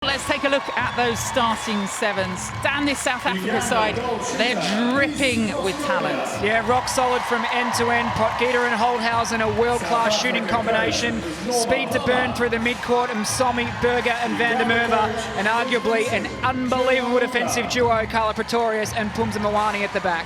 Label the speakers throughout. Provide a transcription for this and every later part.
Speaker 1: Let's take a look at those starting sevens. Down this South Africa side, they're dripping with talent.
Speaker 2: Yeah, rock solid from end to end. Potgieter and Holthausen, a world-class shooting combination. Speed to burn through the midcourt, Msomi, Berger and Van der Merwe. And arguably an unbelievable defensive duo, Carla Pretorius and Pumza Mwani at the back.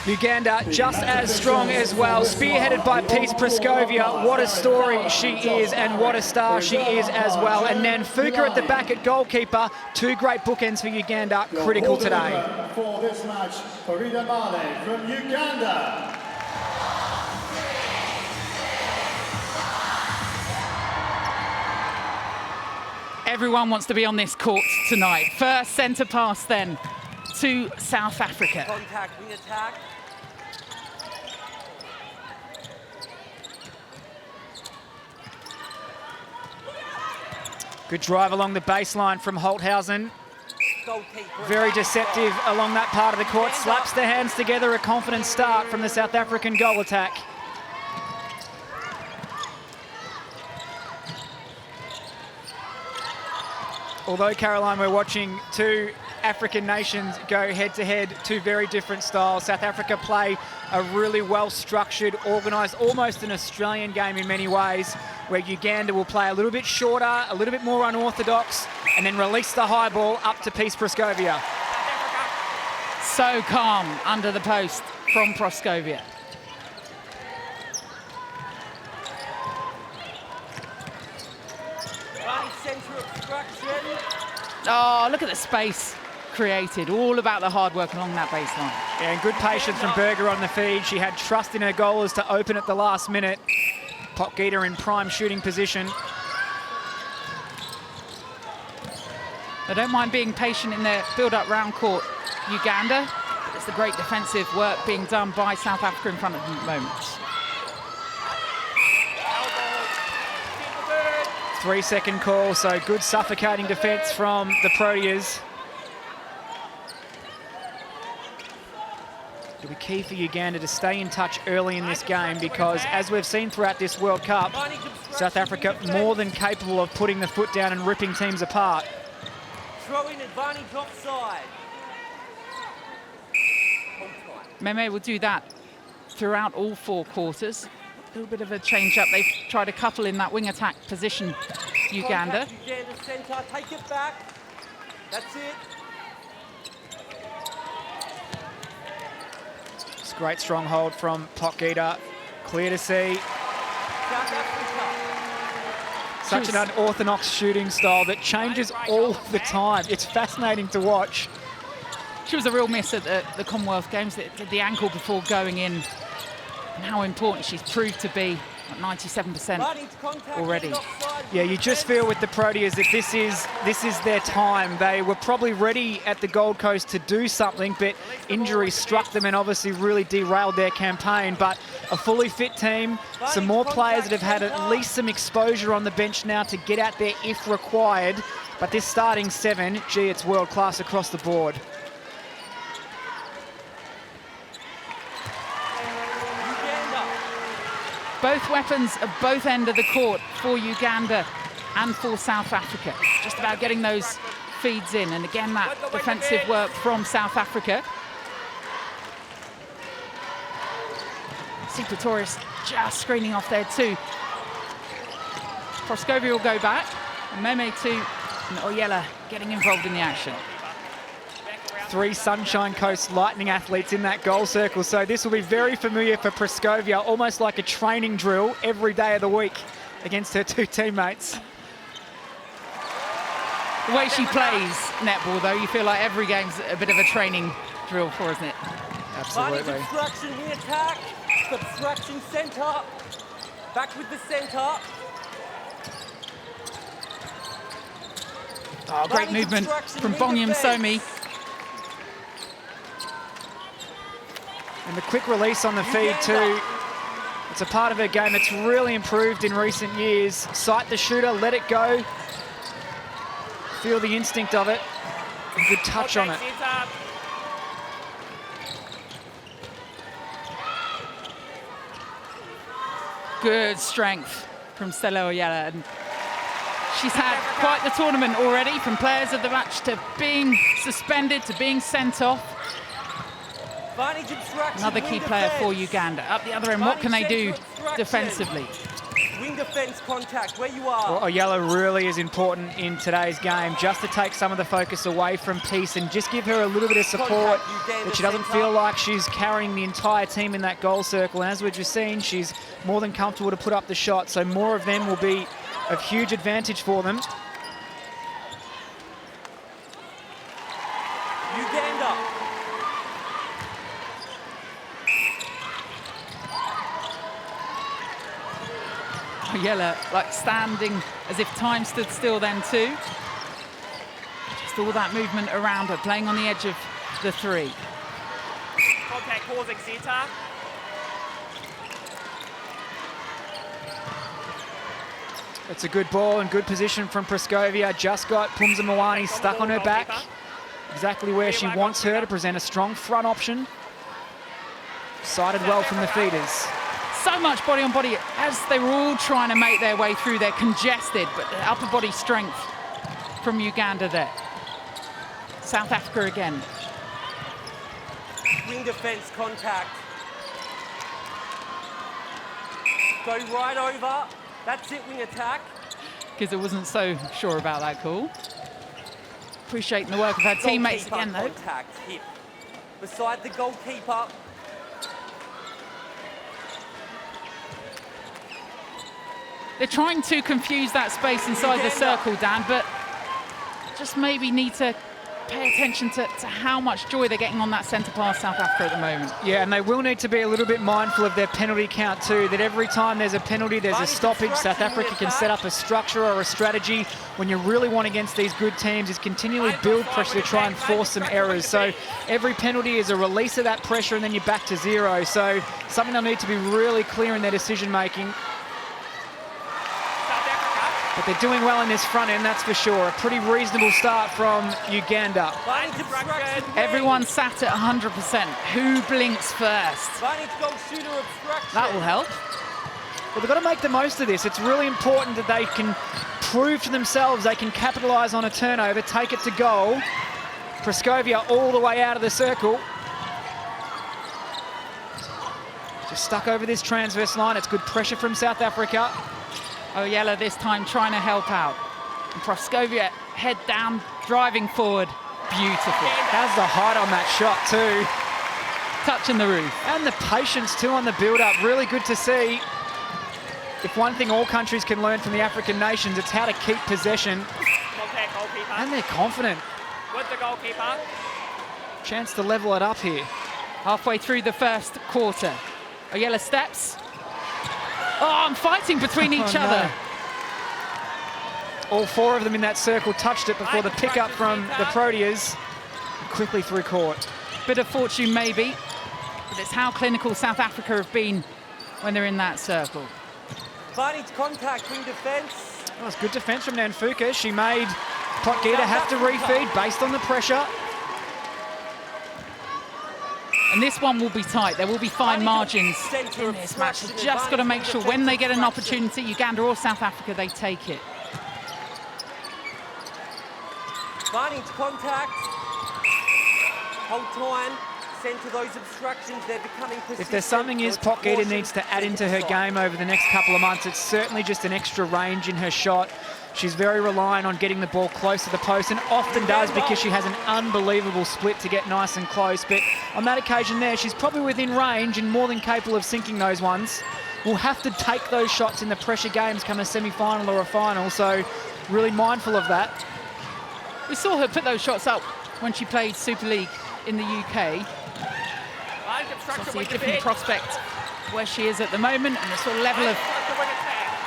Speaker 2: Uganda just as strong as well, spearheaded by Peace Prascovia. What a story she is and what a star she is as well. And then Fuka at the back at goalkeeper. Two great bookends for Uganda, critical today.
Speaker 3: For this match, Farida Male from Uganda.
Speaker 1: Everyone wants to be on this court tonight. First centre pass then to South Africa.
Speaker 4: Contact, we attack.
Speaker 2: Good drive along the baseline from Holthausen. Very deceptive along that part of the court. Slaps the hands together, a confident start from the South African goal attack. Although, Caroline, we're watching two African nations go head-to-head, two very different styles. South Africa play a really well-structured, organised, almost an Australian game in many ways, where Uganda will play a little bit shorter, a little bit more unorthodox, and then release the high ball up to Peace Prascovia.
Speaker 1: So calm under the post from Prascovia.
Speaker 4: Right centre obstruction.
Speaker 1: Oh, look at the space created. All about the hard work along that baseline.
Speaker 2: Yeah, and good patience from Berger on the feed. She had trust in her goalers to open at the last minute. Potgieter in prime shooting position.
Speaker 1: They don't mind being patient in their build-up round court, Uganda. But it's the great defensive work being done by South Africa in front of them at the moment.
Speaker 2: 3-second call, so good suffocating defence from the Proteas. It'll be key for Uganda to stay in touch early in this game because, as we've seen throughout this World Cup, South Africa more than capable of putting the foot down and ripping teams apart.
Speaker 4: Throwing advantage offside.
Speaker 1: Meme will do that throughout all four quarters. A little bit of a change-up. They've tried a couple in that wing attack position, Uganda.
Speaker 4: Contact, Uganda centre, take it back. That's it.
Speaker 2: It's a great stronghold from Potgieter. Clear to see.
Speaker 4: South Africa.
Speaker 2: Such an unorthodox shooting style that changes all the time. It's fascinating to watch.
Speaker 1: She was a real miss at the Commonwealth Games, the ankle before going in, and how important she's proved to be at 97% already.
Speaker 2: Yeah, you just feel with the Proteas that this is their time. They were probably ready at the Gold Coast to do something, but injuries struck them and obviously really derailed their campaign. But a fully fit team, some more players that have had at least some exposure on the bench now to get out there if required. But this starting seven, gee, it's world class across the board.
Speaker 1: Both weapons at both ends of the court for Uganda and for South Africa. Just about getting those feeds in. And again, that defensive work from South Africa. See Pretorius just screening off there too. Prascovia will go back. And Meme too, and Oyela getting involved in the action.
Speaker 2: 3 Sunshine Coast Lightning athletes in that goal circle, so this will be very familiar for Prascovia, almost like a training drill every day of the week against her two teammates.
Speaker 1: The way she plays netball, though, you feel like every game's a bit of a training drill for, isn't it?
Speaker 2: Absolutely.
Speaker 4: Obstruction, we attack. Obstruction, centre. Back with the centre.
Speaker 1: Oh, great movement from Bonyam Somi.
Speaker 2: And the quick release on the feed too. It's a part of her game that's really improved in recent years. Sight the shooter, let it go. Feel the instinct of it. And good touch on it.
Speaker 1: Good strength from Stella Oyela. And She's had quite the tournament already, from players of the match to being suspended to being sent off. Another key player for Uganda. Up the other end, what can they do defensively?
Speaker 4: Wing defense contact, where you are.
Speaker 2: Well, Oyella really is important in today's game, just to take some of the focus away from Peace and just give her a little bit of support, that she doesn't feel like she's carrying the entire team in that goal circle. And as we've just seen, she's more than comfortable to put up the shot, so more of them will be of huge advantage for them.
Speaker 4: Uganda.
Speaker 1: Oyella, like standing as if time stood still then too. Just all that movement around her, playing on the edge of the three.
Speaker 2: It's a good ball and good position from Praskovia. Just got Pumza Mwani stuck on her back. Exactly where she wants her to present a strong front option. Sighted well from the feeders.
Speaker 1: So much body on body as they were all trying to make their way through. They're congested, but the upper body strength from Uganda there. South Africa again.
Speaker 4: Wing defense contact. Go right over. That's it, wing attack.
Speaker 1: Because it wasn't so sure about that call. Appreciating the work of her teammates again, though.
Speaker 4: Contact, hip. Beside the goalkeeper.
Speaker 1: They're trying to confuse that space inside the circle, Dan, but just maybe need to pay attention to how much joy they're getting on that centre pass, South Africa, at the moment.
Speaker 2: Yeah, and they will need to be a little bit mindful of their penalty count too, that every time there's a penalty, there's a stoppage. South Africa can set up a structure or a strategy. When you really want against these good teams is continually build pressure to try and force some errors. So every penalty is a release of that pressure and then you're back to zero. So something they'll need to be really clear in their decision making. But they're doing well in this front end, that's for sure. A pretty reasonable start from Uganda.
Speaker 1: Everyone sat at 100%. Who blinks first? That will help.
Speaker 2: Well, they've got to make the most of this. It's really important that they can prove to themselves they can capitalise on a turnover, take it to goal. Praskovia all the way out of the circle. Just stuck over this transverse line. It's good pressure from South Africa.
Speaker 1: Oyella this time trying to help out. And Praskovia head down, driving forward. Beautiful.
Speaker 2: Has the height on that shot too.
Speaker 1: Touching the roof.
Speaker 2: And the patience too on the build-up. Really good to see. If one thing all countries can learn from the African nations, it's how to keep possession. And they're confident.
Speaker 5: With the goalkeeper.
Speaker 2: Chance to level it up here.
Speaker 1: Halfway through the first quarter. Oyella steps. Oh, I'm fighting between each other.
Speaker 2: All four of them in that circle touched it before the pick-up from the Proteas. Quickly through court.
Speaker 1: Bit of fortune maybe, but it's how clinical South Africa have been when they're in that circle.
Speaker 4: Advantage contact, wing defence.
Speaker 2: Well, it's good defence from Nanfuka. She made Potgieter have to refeed based on the pressure.
Speaker 1: And this one will be tight. There will be fine margins in this match. They've just got to make sure when they get an opportunity, Uganda or South Africa, they take it.
Speaker 4: Advantage contact. Hold time. Send to those obstructions. They're becoming persistent.
Speaker 2: If there's something Potgieter needs to add into her game over the next couple of months, it's certainly just an extra range in her shot. She's very reliant on getting the ball close to the post and often does because she has an unbelievable split to get nice and close. But on that occasion there, she's probably within range and more than capable of sinking those ones. We'll have to take those shots in the pressure games come a semi-final or a final, so really mindful of that.
Speaker 1: We saw her put those shots up when she played Super League in the UK. It's obviously a different prospect where she is at the moment, and the sort of level of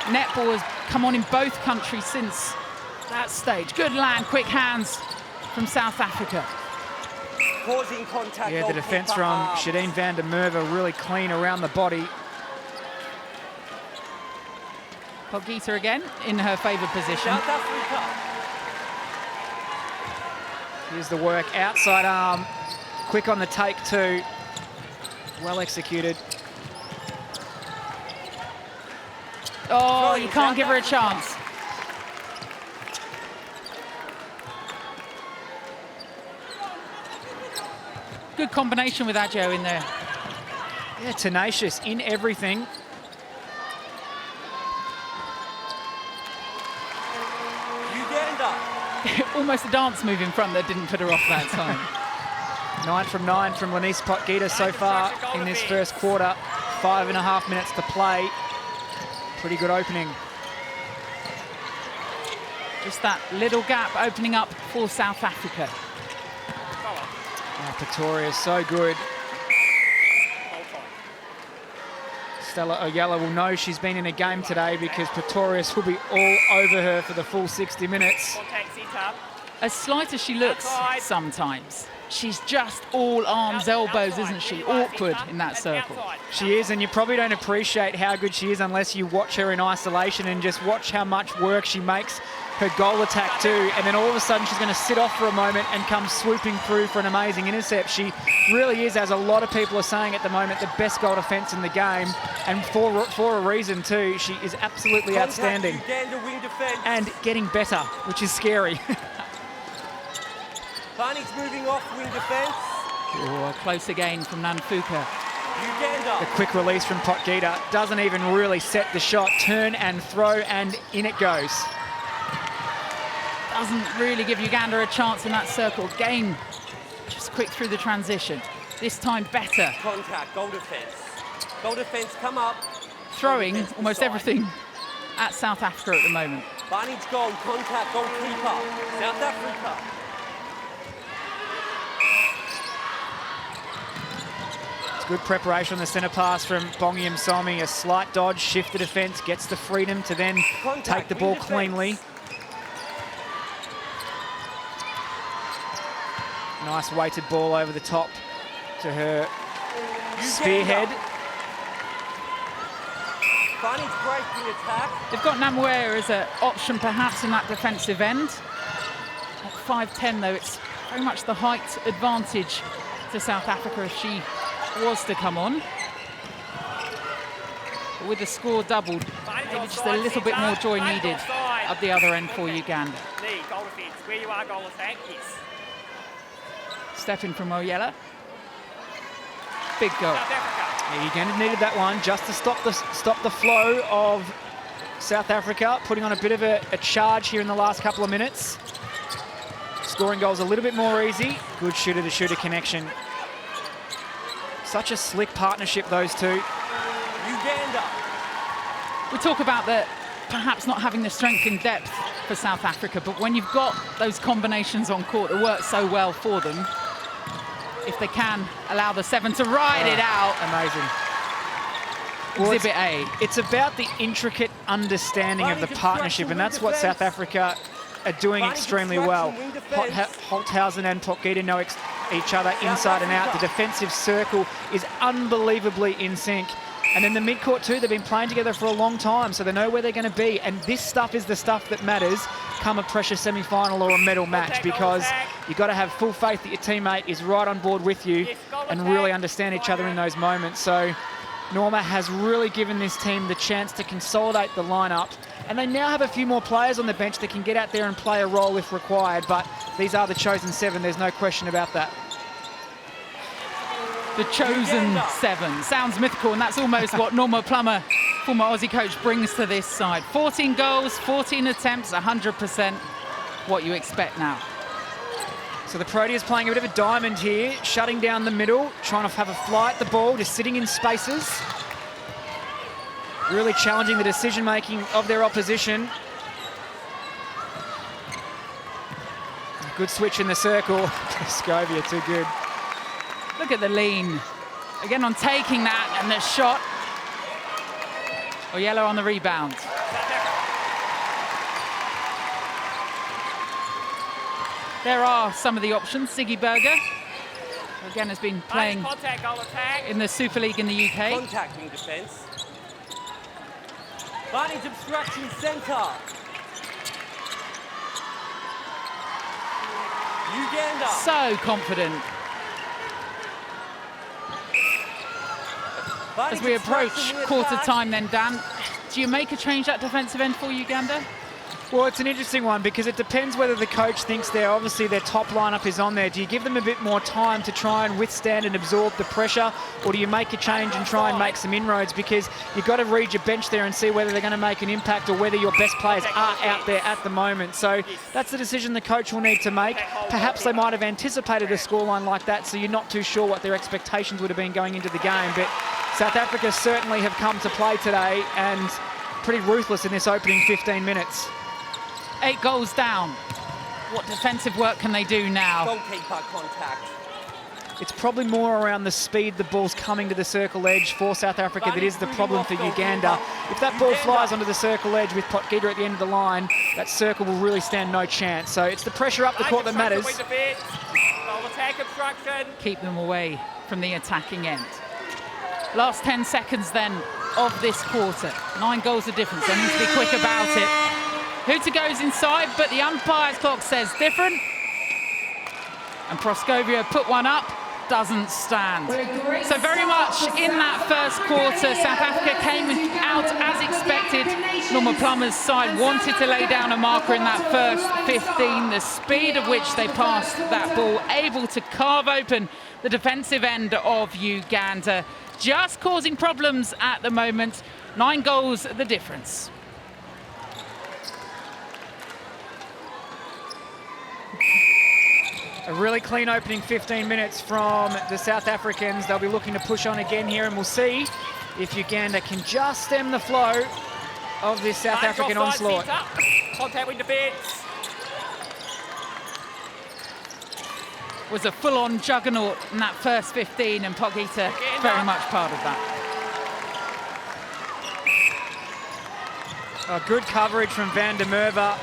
Speaker 1: netball has come on in both countries since that stage. Good land, quick hands from South Africa.
Speaker 4: Causing contact.
Speaker 2: Yeah, the defence from Shadeen van der Merwe really clean around the body.
Speaker 1: Potgieter again in her favoured position.
Speaker 4: South Africa.
Speaker 2: Here's the work, outside arm, quick on the take too. Well executed.
Speaker 1: Oh, you can't give her a chance. good combination with Adjo in there.
Speaker 2: Yeah, tenacious in everything.
Speaker 4: Uganda.
Speaker 1: Almost a dance move in front that didn't put her off that time.
Speaker 2: 9 from 9 from Lenise Potgieter so far in this first quarter. 5.5 minutes to play. Pretty good opening.
Speaker 1: Just that little gap opening up for South Africa.
Speaker 2: Oh, Pretoria's so good. Stella Oyella will know she's been in a game today because Pretorius will be all over her for the full 60 minutes.
Speaker 1: As slight as she looks sometimes, she's just all arms, elbows, isn't she? Awkward in that circle.
Speaker 2: She is, and you probably don't appreciate how good she is unless you watch her in isolation and just watch how much work she makes her goal attack too, and then all of a sudden she's going to sit off for a moment and come swooping through for an amazing intercept. She really is, as a lot of people are saying at the moment, the best goal defence in the game, and for a reason too. She is absolutely outstanding and getting better, which is scary.
Speaker 4: Barney's moving off wing defence.
Speaker 1: Oh, close again from Nanfuka.
Speaker 4: Uganda.
Speaker 2: The quick release from Potgieter doesn't even really set the shot. Turn and throw, and in it goes.
Speaker 1: Doesn't really give Uganda a chance in that circle. Again, just quick through the transition. This time better.
Speaker 4: Contact, goal defence. Goal defence, come up.
Speaker 1: Throwing
Speaker 4: Defence
Speaker 1: almost
Speaker 4: inside.
Speaker 1: everything at South Africa at the moment.
Speaker 4: Barney's goal, contact, goalkeeper. South Africa.
Speaker 2: It's good preparation on the centre pass from Bongi Msomi. A slight dodge, shift the defence, gets the freedom to then take the ball cleanly. Nice weighted ball over the top to her spearhead.
Speaker 4: Barney's breaking attack.
Speaker 1: They've got Namwea as an option perhaps in that defensive end. At 5'10", though, it's very much the height advantage to South Africa if she was to come on. But with the score doubled, maybe just a little bit more joy needed at the other end for Uganda.
Speaker 5: Lee, goal defence. Where you are, goal attack, yes.
Speaker 1: Step in from Oyella. Big goal.
Speaker 5: South Africa.
Speaker 2: Yeah, Uganda needed that one just to stop the flow of South Africa, putting on a bit of a charge here in the last couple of minutes. Scoring goals a little bit more easy. Good shooter-to-shooter connection. Such a slick partnership, those two.
Speaker 4: Uganda.
Speaker 1: We talk about the perhaps not having the strength in depth for South Africa, but when you've got those combinations on court that work so well for them, if they can allow the 7 to ride it out.
Speaker 2: Amazing.
Speaker 1: Exhibit A.
Speaker 2: It's about the intricate understanding of the partnership, and that's what South Africa are doing extremely well. Holthausen and Potgieter know each other inside and out. The defensive circle is unbelievably in sync. And in the midcourt too, they've been playing together for a long time, so they know where they're going to be. And this stuff is the stuff that matters come a pressure semi-final or a medal match, because you've got to have full faith that your teammate is right on board with you and really understand each other in those moments. So Norma has really given this team the chance to consolidate the lineup, and they now have a few more players on the bench that can get out there and play a role if required, but these are the chosen 7, there's no question about that.
Speaker 1: The chosen 7. Sounds mythical, and that's almost what Norma Plummer, former Aussie coach, brings to this side. 14 goals, 14 attempts, 100% what you expect now.
Speaker 2: So the Proteas playing a bit of a diamond here, shutting down the middle, trying to have a fly at the ball, just sitting in spaces. Really challenging the decision-making of their opposition. Good switch in the circle. Scovia, too good.
Speaker 1: Look at the lean. Again on taking that, and the shot. Oyella on the rebound. There are some of the options. Siggy Berger, who again has been playing
Speaker 5: Contact, goal attack.
Speaker 1: in the Super League in the UK.
Speaker 4: Contacting defence. Barney's obstruction centre. Uganda.
Speaker 1: So confident.
Speaker 4: Barney's
Speaker 1: As we approach
Speaker 4: obstruction in
Speaker 1: quarter
Speaker 4: attack.
Speaker 1: time then, Dan, do you make a change at defensive end for Uganda?
Speaker 2: Well, it's an interesting one because it depends whether the coach thinks obviously their top lineup is on there. Do you give them a bit more time to try and withstand and absorb the pressure, or do you make a change and try and make some inroads? Because you've got to read your bench there and see whether they're going to make an impact or whether your best players are out there at the moment. So that's the decision the coach will need to make. Perhaps they might have anticipated a scoreline like that, so you're not too sure what their expectations would have been going into the game. But South Africa certainly have come to play today and pretty ruthless in this opening 15 minutes.
Speaker 1: 8 goals down. What defensive work can they do now?
Speaker 4: Goalkeeper contact.
Speaker 2: It's probably more around the speed the ball's coming to the circle edge for South Africa that is the problem for Uganda. If that ball flies onto the circle edge with Potgieter at the end of the line, that circle will really stand no chance. So it's the pressure up the court that matters.
Speaker 1: Keep them away from the attacking end. Last 10 seconds then of this quarter. 9 goals of difference. They need to be quick about it. Hooter goes inside, but the umpire's clock says different. And Proskovia put one up, doesn't stand. So very much in that first quarter, South Africa came out as expected. Norma Plummer's side wanted to lay down a marker in that first 15. The speed at which they passed that ball, able to carve open the defensive end of Uganda, just causing problems at the moment. 9 goals the difference.
Speaker 2: A really clean opening 15 minutes from the South Africans. They'll be looking to push on again here, and we'll see if Uganda can just stem the flow of this South African onslaught.
Speaker 5: Contact with the bits.
Speaker 1: Was a full-on juggernaut in that first 15, and Potgieter very much part of that.
Speaker 2: Good coverage from Van der Merwe.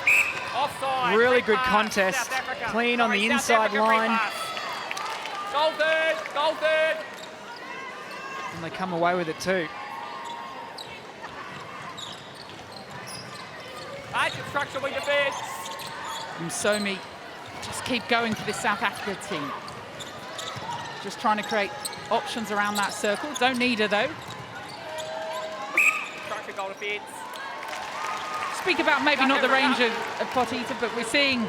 Speaker 5: Offside.
Speaker 2: Really good contest. Clean on the inside line.
Speaker 5: Goal third, goal third.
Speaker 2: And they come away with it too.
Speaker 5: Nice obstruction with the bits.
Speaker 1: And Somi just keep going for this South Africa team. Just trying to create options around that circle. Don't need her though.
Speaker 5: Obstruction, goal to bits.
Speaker 1: Speak about maybe not the range of Potgieter, but we're seeing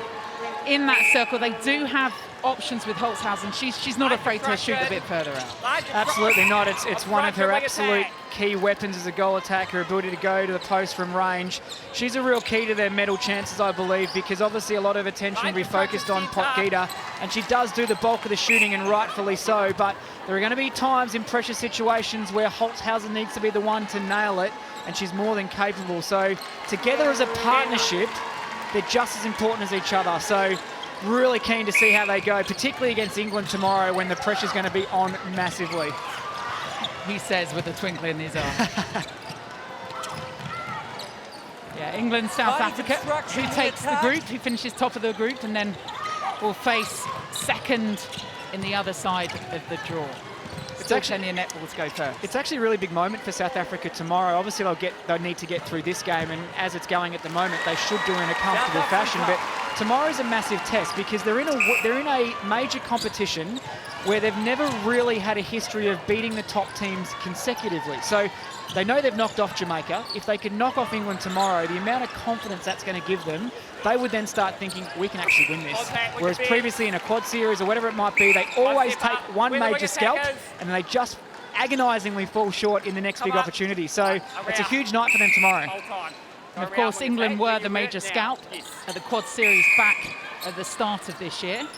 Speaker 1: in that circle they do have options with Holzhausen. She's not afraid to shoot a bit further out.
Speaker 2: Absolutely not. It's one of her absolute key weapons as a goal attacker, her ability to go to the post from range. She's a real key to their medal chances, I believe, because obviously a lot of attention will be focused on Potgieter, and she does do the bulk of the shooting, and rightfully so, but there are going to be times in pressure situations where Holzhausen needs to be the one to nail it, and she's more than capable. So together as a partnership, they're just as important as each other. So really keen to see how they go, particularly against England tomorrow when the pressure's going to be on massively.
Speaker 1: He says with a twinkle in his eye. Yeah, England, South Africa, who takes the group, who finishes top of the group, and then will face second in the other side of the draw. It's actually a netball to go first.
Speaker 2: It's actually a really big moment for South Africa tomorrow. Obviously, they'll need to get through this game, and as it's going at the moment, they should do it in a comfortable fashion. But tomorrow's a massive test because they're in a major competition where they've never really had a history of beating the top teams consecutively. So they know they've knocked off Jamaica. If they can knock off England tomorrow, the amount of confidence that's going to give them, they would then start thinking, we can actually win this. Whereas previously in a quad series or whatever it might be, they always take one major scalp and then they just agonisingly fall short in the next big opportunity. So it's a huge night for them tomorrow.
Speaker 1: And of course, England were the major scalp at the quad series back at the start of this year.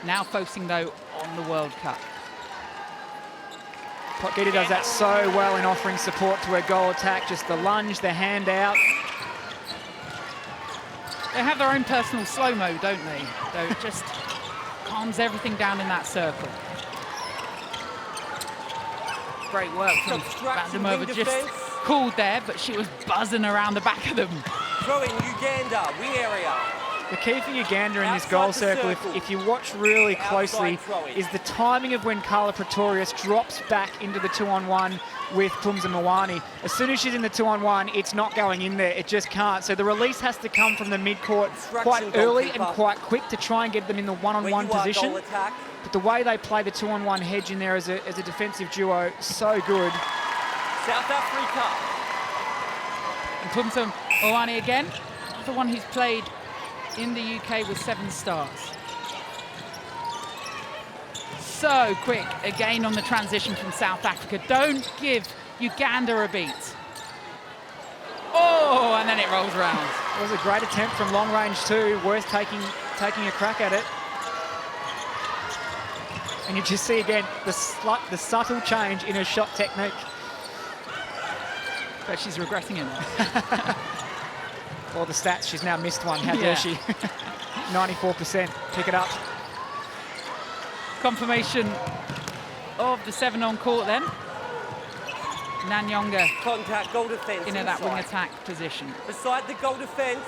Speaker 1: Now focusing, though, on the World Cup.
Speaker 2: Potgieter does that so well in offering support to her goal attack. Just the lunge, the hand out.
Speaker 1: They have their own personal slow-mo, don't they? Though it just calms everything down in that circle. Great work from Van der Merwe, just called there, but she was buzzing around the back of them.
Speaker 4: Throwing Uganda, wing area.
Speaker 2: The key for Uganda in this goal circle, if you watch really closely, is the timing of when Carla Pretorius drops back into the 2-on-1 with Phumza Mwani. As soon as she's in the 2-on-1, it's not going in there. It just can't. So the release has to come from the mid-court quite early and quite quick to try and get them in the 1-on-1 position. But the way they play the 2-on-1 hedge in there as a defensive duo, so good.
Speaker 4: South Africa.
Speaker 1: And Phumza Oani again, another one who's played in the UK with 7 stars. So quick again on the transition from South Africa. Don't give Uganda a beat. Oh, and then it rolls around.
Speaker 2: It was a great attempt from long range too, worth taking a crack at it. And you just see again the subtle change in her shot technique.
Speaker 1: But she's regressing in it.
Speaker 2: All the stats, she's now missed one. How dare she? 94%. Pick it up.
Speaker 1: Confirmation of the 7 on court then. Nanyonga
Speaker 4: Contact, goal defence.
Speaker 1: in that wing attack position.
Speaker 4: Beside the goal defence.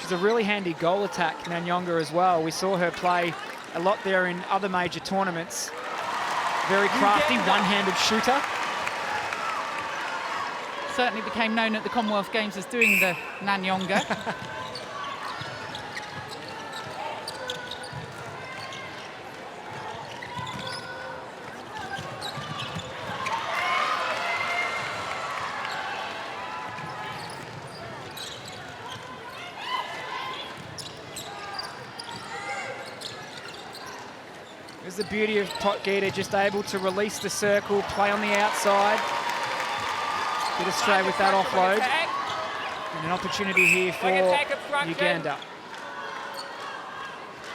Speaker 2: She's a really handy goal attack, Nanyonga, as well. We saw her play a lot there in other major tournaments. Very crafty, one-handed shooter.
Speaker 1: Certainly became known at the Commonwealth Games as doing the Nanyonga.
Speaker 2: There's the beauty of Potgieter, just able to release the circle, play on the outside. Get astray with that offload. And an opportunity here for Uganda.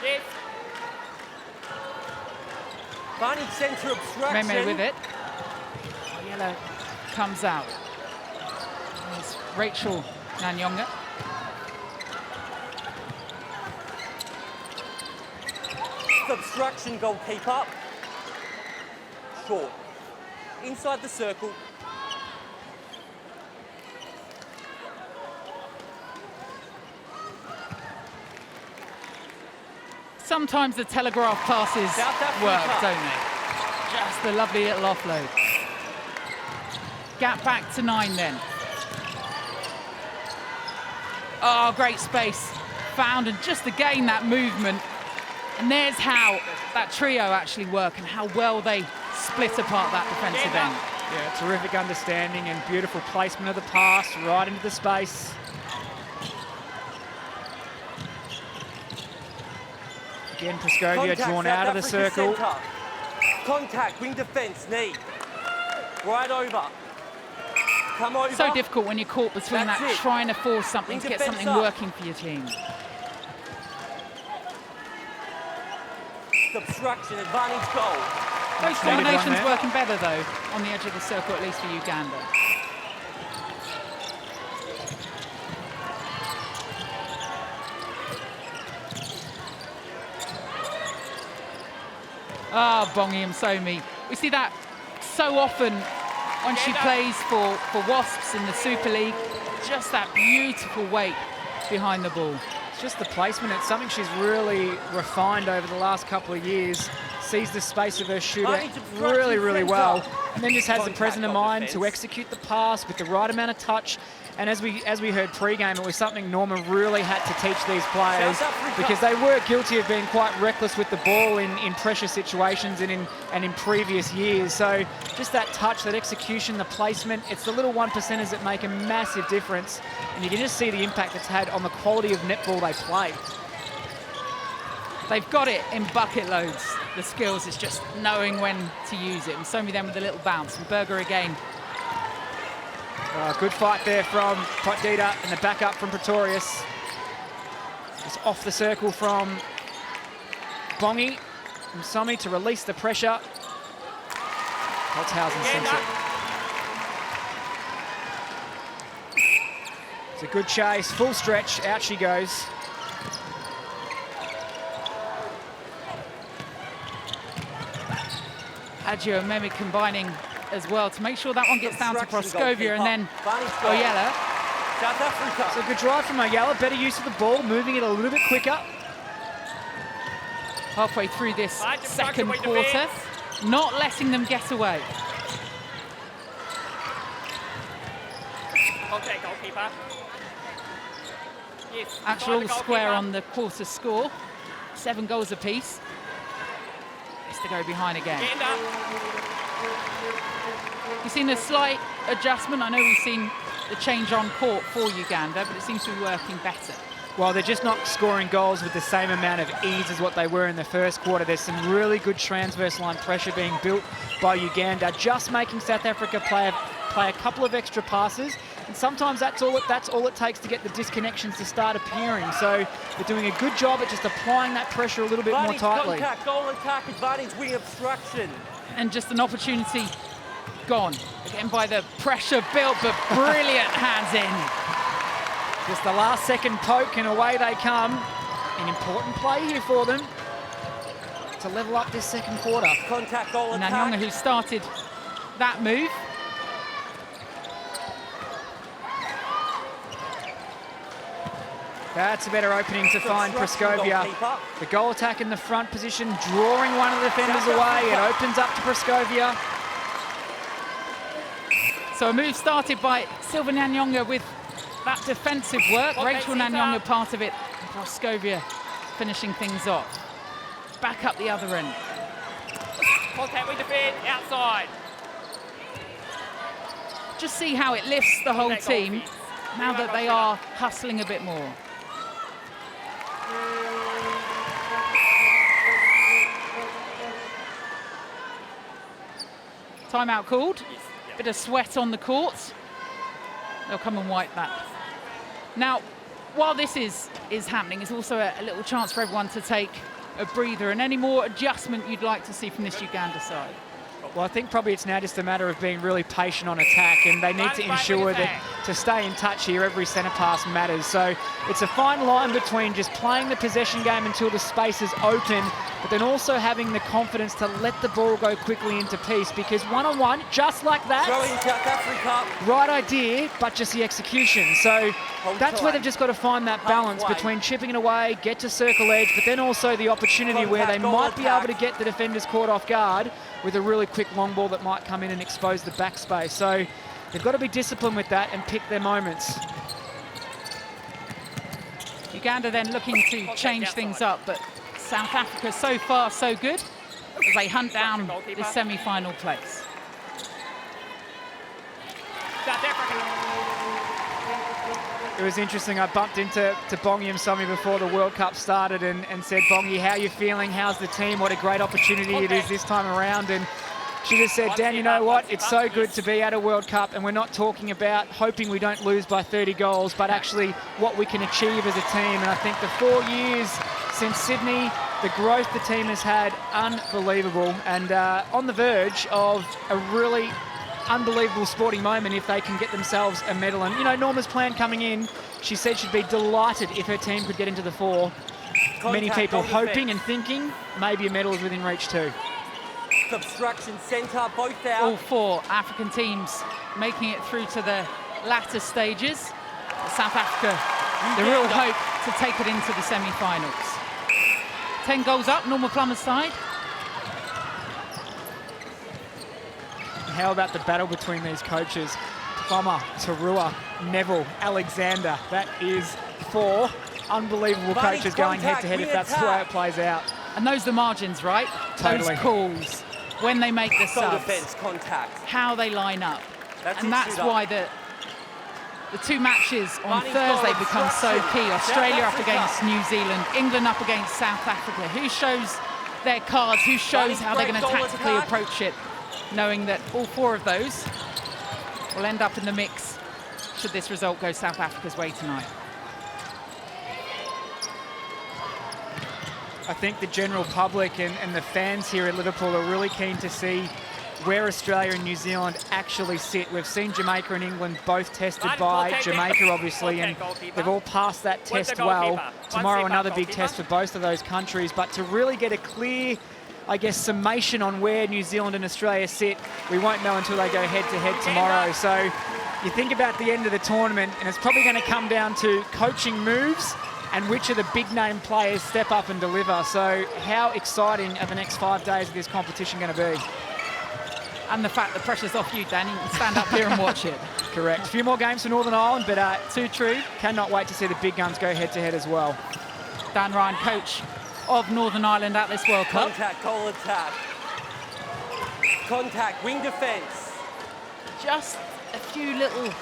Speaker 5: Yes.
Speaker 4: Barney centre obstruction.
Speaker 1: Meme with it. Yellow comes out. There's Rachel Nanyonga.
Speaker 4: Obstruction, goalkeeper. Short. Inside the circle.
Speaker 1: Sometimes the telegraph passes work, don't they? Just a lovely little offload. Gap back to 9 then. Oh, great space found, and just again that movement. And there's how that trio actually work and how well they split apart that defensive end.
Speaker 2: Yeah, terrific understanding and beautiful placement of the pass right into the space. Again, Praskovia drawn out of the circle.
Speaker 4: Centre. Contact, wing defence, knee. Right over. Come over.
Speaker 1: So difficult when you're caught between
Speaker 4: That's
Speaker 1: that,
Speaker 4: it.
Speaker 1: trying to force something
Speaker 4: Wing
Speaker 1: to get
Speaker 4: defence
Speaker 1: something
Speaker 4: up.
Speaker 1: working for your team.
Speaker 4: Obstruction, advantage goal.
Speaker 1: Those
Speaker 2: Needed one
Speaker 1: combinations
Speaker 2: there.
Speaker 1: working better though on the edge of the circle, at least for Uganda. Ah, Bongi Msomi. We see that so often when she plays for Wasps in the Super League. Just that beautiful weight behind the ball.
Speaker 2: It's just the placement. It's something she's really refined over the last couple of years. Sees the space of her shooter really, really well. And then just has the presence of mind to execute the pass with the right amount of touch. And as we heard pre-game, it was something Norma really had to teach these players because they were guilty of being quite reckless with the ball in pressure situations and in previous years. So just that touch, that execution, the placement, it's the little 1%ers that make a massive difference. And you can just see the impact it's had on the quality of netball they play.
Speaker 1: They've got it in bucket loads, the skills. It's just knowing when to use it. And Somi then with a little bounce. And Berger again.
Speaker 2: Good fight there from Potgieter and the backup from Pretorius. Just off the circle from Bongi. And Somi to release the pressure. Holtzhausen sinks it. It's a good chase, full stretch, out she goes.
Speaker 1: Adjo and Memi combining as well to make sure that one gets down to Praskovia, and then Oyella.
Speaker 4: South Africa.
Speaker 2: It's a good drive from Oyella, better use of the ball, moving it a little bit quicker.
Speaker 1: Halfway through this second quarter, not letting them get away.
Speaker 5: Okay, goalkeeper. Yes.
Speaker 1: Actual square on the quarter score. 7 goals apiece. It's to go behind again. You've seen a slight adjustment. I know we've seen the change on court for Uganda, but it seems to be working better.
Speaker 2: Well, they're just not scoring goals with the same amount of ease as what they were in the first quarter. There's some really good transverse line pressure being built by Uganda, just making South Africa play a couple of extra passes, and sometimes that's all it takes to get the disconnections to start appearing. So they're doing a good job at just applying that pressure a little bit more tightly.
Speaker 4: Contact, goal attack, advantage, wing obstruction.
Speaker 1: And just an opportunity gone, again by the pressure built, but brilliant hands in.
Speaker 2: Just the last second poke and away they come. An important play here for them to level up this second quarter.
Speaker 4: Contact, goal attack.
Speaker 1: Nyong'o, who started that move.
Speaker 2: That's a better opening to find Praskovia. The goal attack in the front position, drawing one of the defenders away. It opens up to Praskovia.
Speaker 1: So a move started by Silva Nyong'o with that defensive work. Rachel Nyong'o part of it. And Praskovia finishing things off. Back up the other end.
Speaker 5: Contact, we defend, outside.
Speaker 1: Just see how it lifts the whole team now that they are hustling a bit more. Timeout called. Bit of sweat on the court. They'll come and wipe that. Now, while this is happening, it's also a little chance for everyone to take a breather. And any more adjustment you'd like to see from this Uganda side?
Speaker 2: Well, I think probably it's now just a matter of being really patient on attack, and they need to ensure that to stay in touch here, every centre pass matters. So it's a fine line between just playing the possession game until the space is open, but then also having the confidence to let the ball go quickly into piece, because one-on-one, just like that,
Speaker 4: Throwing South Africa.
Speaker 2: right idea, but just the execution. So that's where they've just got to find that balance between chipping it away, get to circle edge, but then also the opportunity where they might be able to get the defenders caught off guard with a really quick long ball that might come in and expose the backspace. So they've got to be disciplined with that and pick their moments.
Speaker 1: Uganda then looking to change things up, but South Africa so far so good as they hunt down this semi-final place.
Speaker 5: South Africa.
Speaker 2: It was interesting, I bumped into Bongi Msomi before the World Cup started and said, Bongi, how are you feeling? How's the team? What a great opportunity it is this time around. And she just said, Dan, you know what? It's so good to be at a World Cup, and we're not talking about hoping we don't lose by 30 goals, but actually what we can achieve as a team. And I think the 4 years since Sydney, the growth the team has had, unbelievable. And on the verge of a really unbelievable sporting moment if they can get themselves a medal. And, you know, Norma's plan coming in, she said she'd be delighted if her team could get into the 4. Many people hoping and thinking maybe a medal is within reach too.
Speaker 4: Obstruction centre, both out.
Speaker 1: All 4 African teams making it through to the latter stages. South Africa, the real hope to take it into the semi-finals. 10 goals up, Norma Plummer's side.
Speaker 2: How about the battle between these coaches? Plummer, Tarua, Neville, Alexander. That is 4 unbelievable coaches going head-to-head if that's the way it plays out.
Speaker 1: And those are the margins, right?
Speaker 2: Totally.
Speaker 1: Those calls, when they make the
Speaker 4: Goal
Speaker 1: subs,
Speaker 4: defence, contact.
Speaker 1: how they line up.
Speaker 4: That's
Speaker 1: And that's why the 2 matches on Thursday become so key. Australia up against New Zealand, England up against South Africa. Who shows their cards, who shows how they're going to tactically approach it, knowing that all 4 of those will end up in the mix should this result go South Africa's way tonight.
Speaker 2: I think the general public and the fans here at Liverpool are really keen to see where Australia and New Zealand actually sit. We've seen Jamaica and England both tested by Jamaica, obviously, and they've all passed that test well. Tomorrow, another big test for both of those countries. But to really get a clear, I guess, summation on where New Zealand and Australia sit, we won't know until they go head-to-head tomorrow. So you think about the end of the tournament, and it's probably going to come down to coaching moves and which of the big-name players step up and deliver. So how exciting are the next 5 days of this competition going to be?
Speaker 1: And the fact the pressure's off you, Dan. You can stand up here and watch it.
Speaker 2: Correct. A few more games for Northern Ireland, but
Speaker 1: Too true.
Speaker 2: cannot wait to see the big guns go head-to-head as well.
Speaker 1: Dan Ryan, coach of Northern Ireland at this World Cup.
Speaker 4: Contact, goal attack. Contact, wing defence.
Speaker 1: Just a few little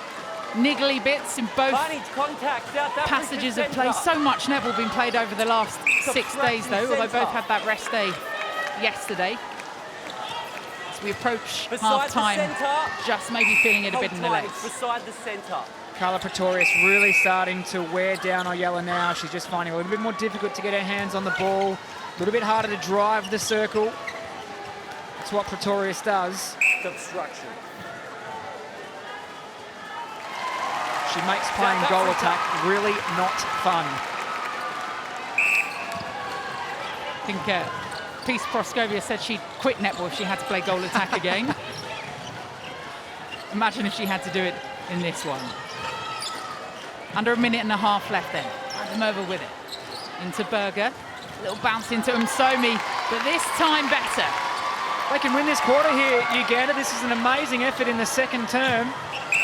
Speaker 1: niggly bits in both
Speaker 4: Fighting to contact, South African
Speaker 1: passages of play.
Speaker 4: centre.
Speaker 1: So much netball been played over the last 6 days, though, although both had that rest day yesterday. As we approach half-time, just maybe feeling it a bit in the legs.
Speaker 4: Beside the centre.
Speaker 2: Carla Pretorius really starting to wear down Oyella now. She's just finding it a little bit more difficult to get her hands on the ball, a little bit harder to drive the circle. That's what Pretorius does.
Speaker 4: Obstruction.
Speaker 2: She makes playing goal attack really not fun.
Speaker 1: I think Peace Proskovia said she'd quit netball if she had to play goal attack again. Imagine if she had to do it in this one. Under a minute and a half left then. Adam over with it. Into Berger. A little bounce into Msomi, but this time better.
Speaker 2: They can win this quarter here, Uganda. This is an amazing effort in the second term.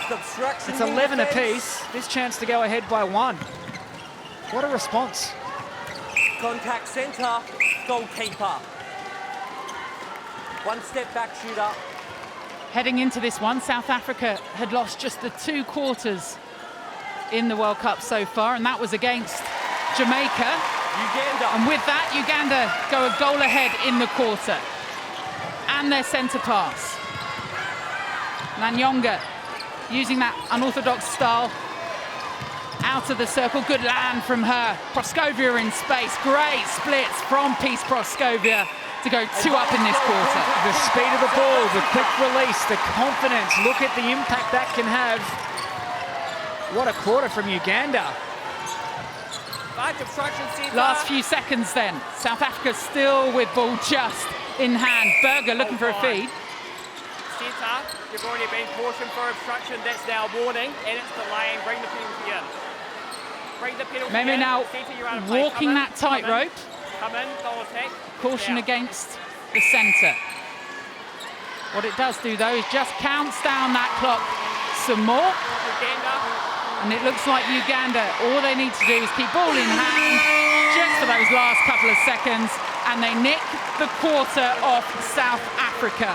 Speaker 4: Obstruction.
Speaker 2: It's 11 apiece. This chance to go ahead by 1. What a response.
Speaker 4: Contact centre, goalkeeper. One step back shooter.
Speaker 1: Heading into this one, South Africa had lost just the 2 quarters in the World Cup so far, and that was against Jamaica.
Speaker 4: Uganda.
Speaker 1: And with that, Uganda go a goal ahead in the quarter. And their centre pass. Nanyonga using that unorthodox style out of the circle. Good land from her. Proskovia in space. Great splits from Peace Proskovia to go 2 up in this quarter.
Speaker 2: The speed of the ball, the quick release, the confidence. Look at the impact that can have. What a quarter from Uganda.
Speaker 1: Last few seconds then. South Africa still with ball just in hand. Berger looking for a feed.
Speaker 5: Centre, you've already been cautioned for obstruction. That's now a warning, and it's delaying. Bring the penalty in. Bring the penalty
Speaker 1: Maybe
Speaker 5: in.
Speaker 1: now
Speaker 5: Centre, you're out of play.
Speaker 1: walking that tightrope.
Speaker 5: Come in, goal attack.
Speaker 1: Caution
Speaker 5: Out.
Speaker 1: against the centre. What it does do, though, is just counts down that clock some more.
Speaker 5: Uganda.
Speaker 1: And it looks like Uganda, all they need to do is keep ball in hand just for those last couple of seconds, and they nick the quarter off South Africa.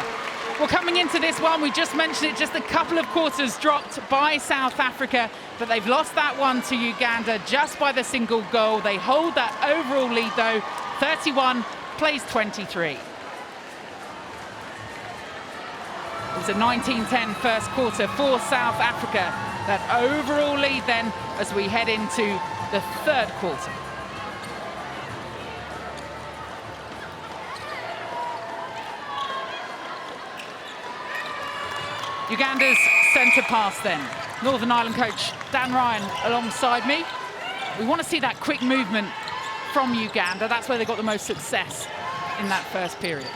Speaker 1: Well, coming into this one, we just mentioned it, just a couple of quarters dropped by South Africa, but they've lost that one to Uganda just by the single goal. They hold that overall lead, though, 31 plays 23. It was a 19-10 first quarter for South Africa. That overall lead then as we head into the third quarter. Uganda's centre pass then. Northern Ireland coach Dan Ryan alongside me. We want to see that quick movement from Uganda. That's where they got the most success in that first period.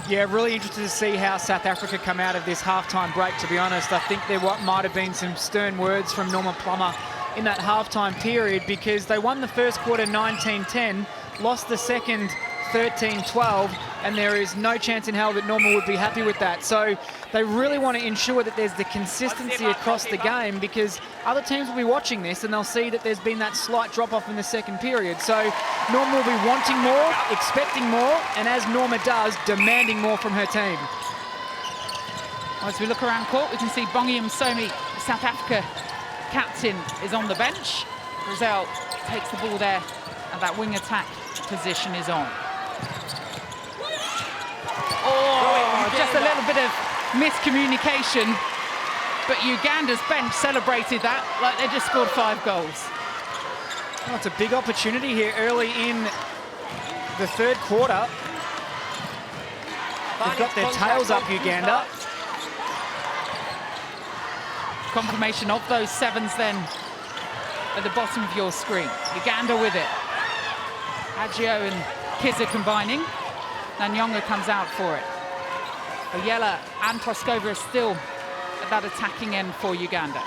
Speaker 2: Yeah, really interested to see how South Africa come out of this halftime break, to be honest. I think there might have been some stern words from Norma Plummer in that halftime period, because they won the first quarter 19-10, lost the second 13-12, and there is no chance in hell that Norma would be happy with that. So they really want to ensure that there's the consistency across the game, because other teams will be watching this and they'll see that there's been that slight drop-off in the second period. So Norma will be wanting more, expecting more, and as Norma does, demanding more from her team.
Speaker 1: As we look around court, we can see Bongi Msomi, the South Africa captain, is on the bench. Brazil takes the ball there, and that wing attack position is on. Oh, just a little bit of miscommunication, but Uganda's bench celebrated that like they just scored 5 goals.
Speaker 2: Oh, it's a big opportunity here early in the third quarter. They've got their tails up, Uganda.
Speaker 1: Confirmation of those 7s then at the bottom of your screen. Uganda with it. Agio and Kizza combining. Nanyonga comes out for it. Oyella and Proskovia are still at that attacking end for Uganda.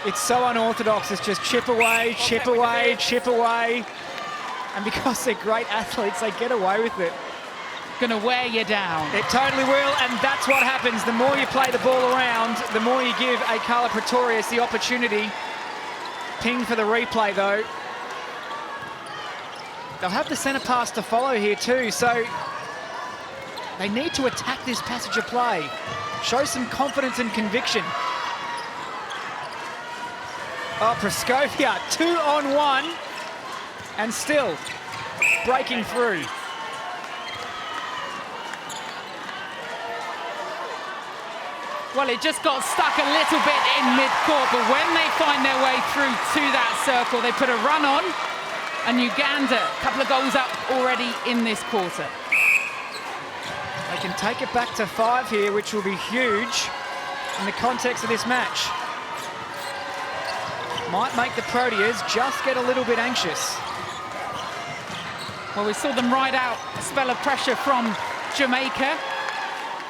Speaker 2: It's so unorthodox. It's just chip away, chip away, chip away. And because they're great athletes, they get away with it.
Speaker 1: Gonna wear you down.
Speaker 2: It totally will, and that's what happens. The more you play the ball around, the more you give a Carla Pretorius the opportunity. Ping for the replay, though. They'll have the centre pass to follow here too, so they need to attack this passage of play. Show some confidence and conviction. Oh, Praskovia, 2-on-1, and still breaking through.
Speaker 1: Well, it just got stuck a little bit in mid-court, but when they find their way through to that circle, they put a run on, and Uganda, a couple of goals up already in this quarter.
Speaker 2: They can take it back to 5 here, which will be huge in the context of this match. Might make the Proteas just get a little bit anxious.
Speaker 1: Well, we saw them ride out a spell of pressure from Jamaica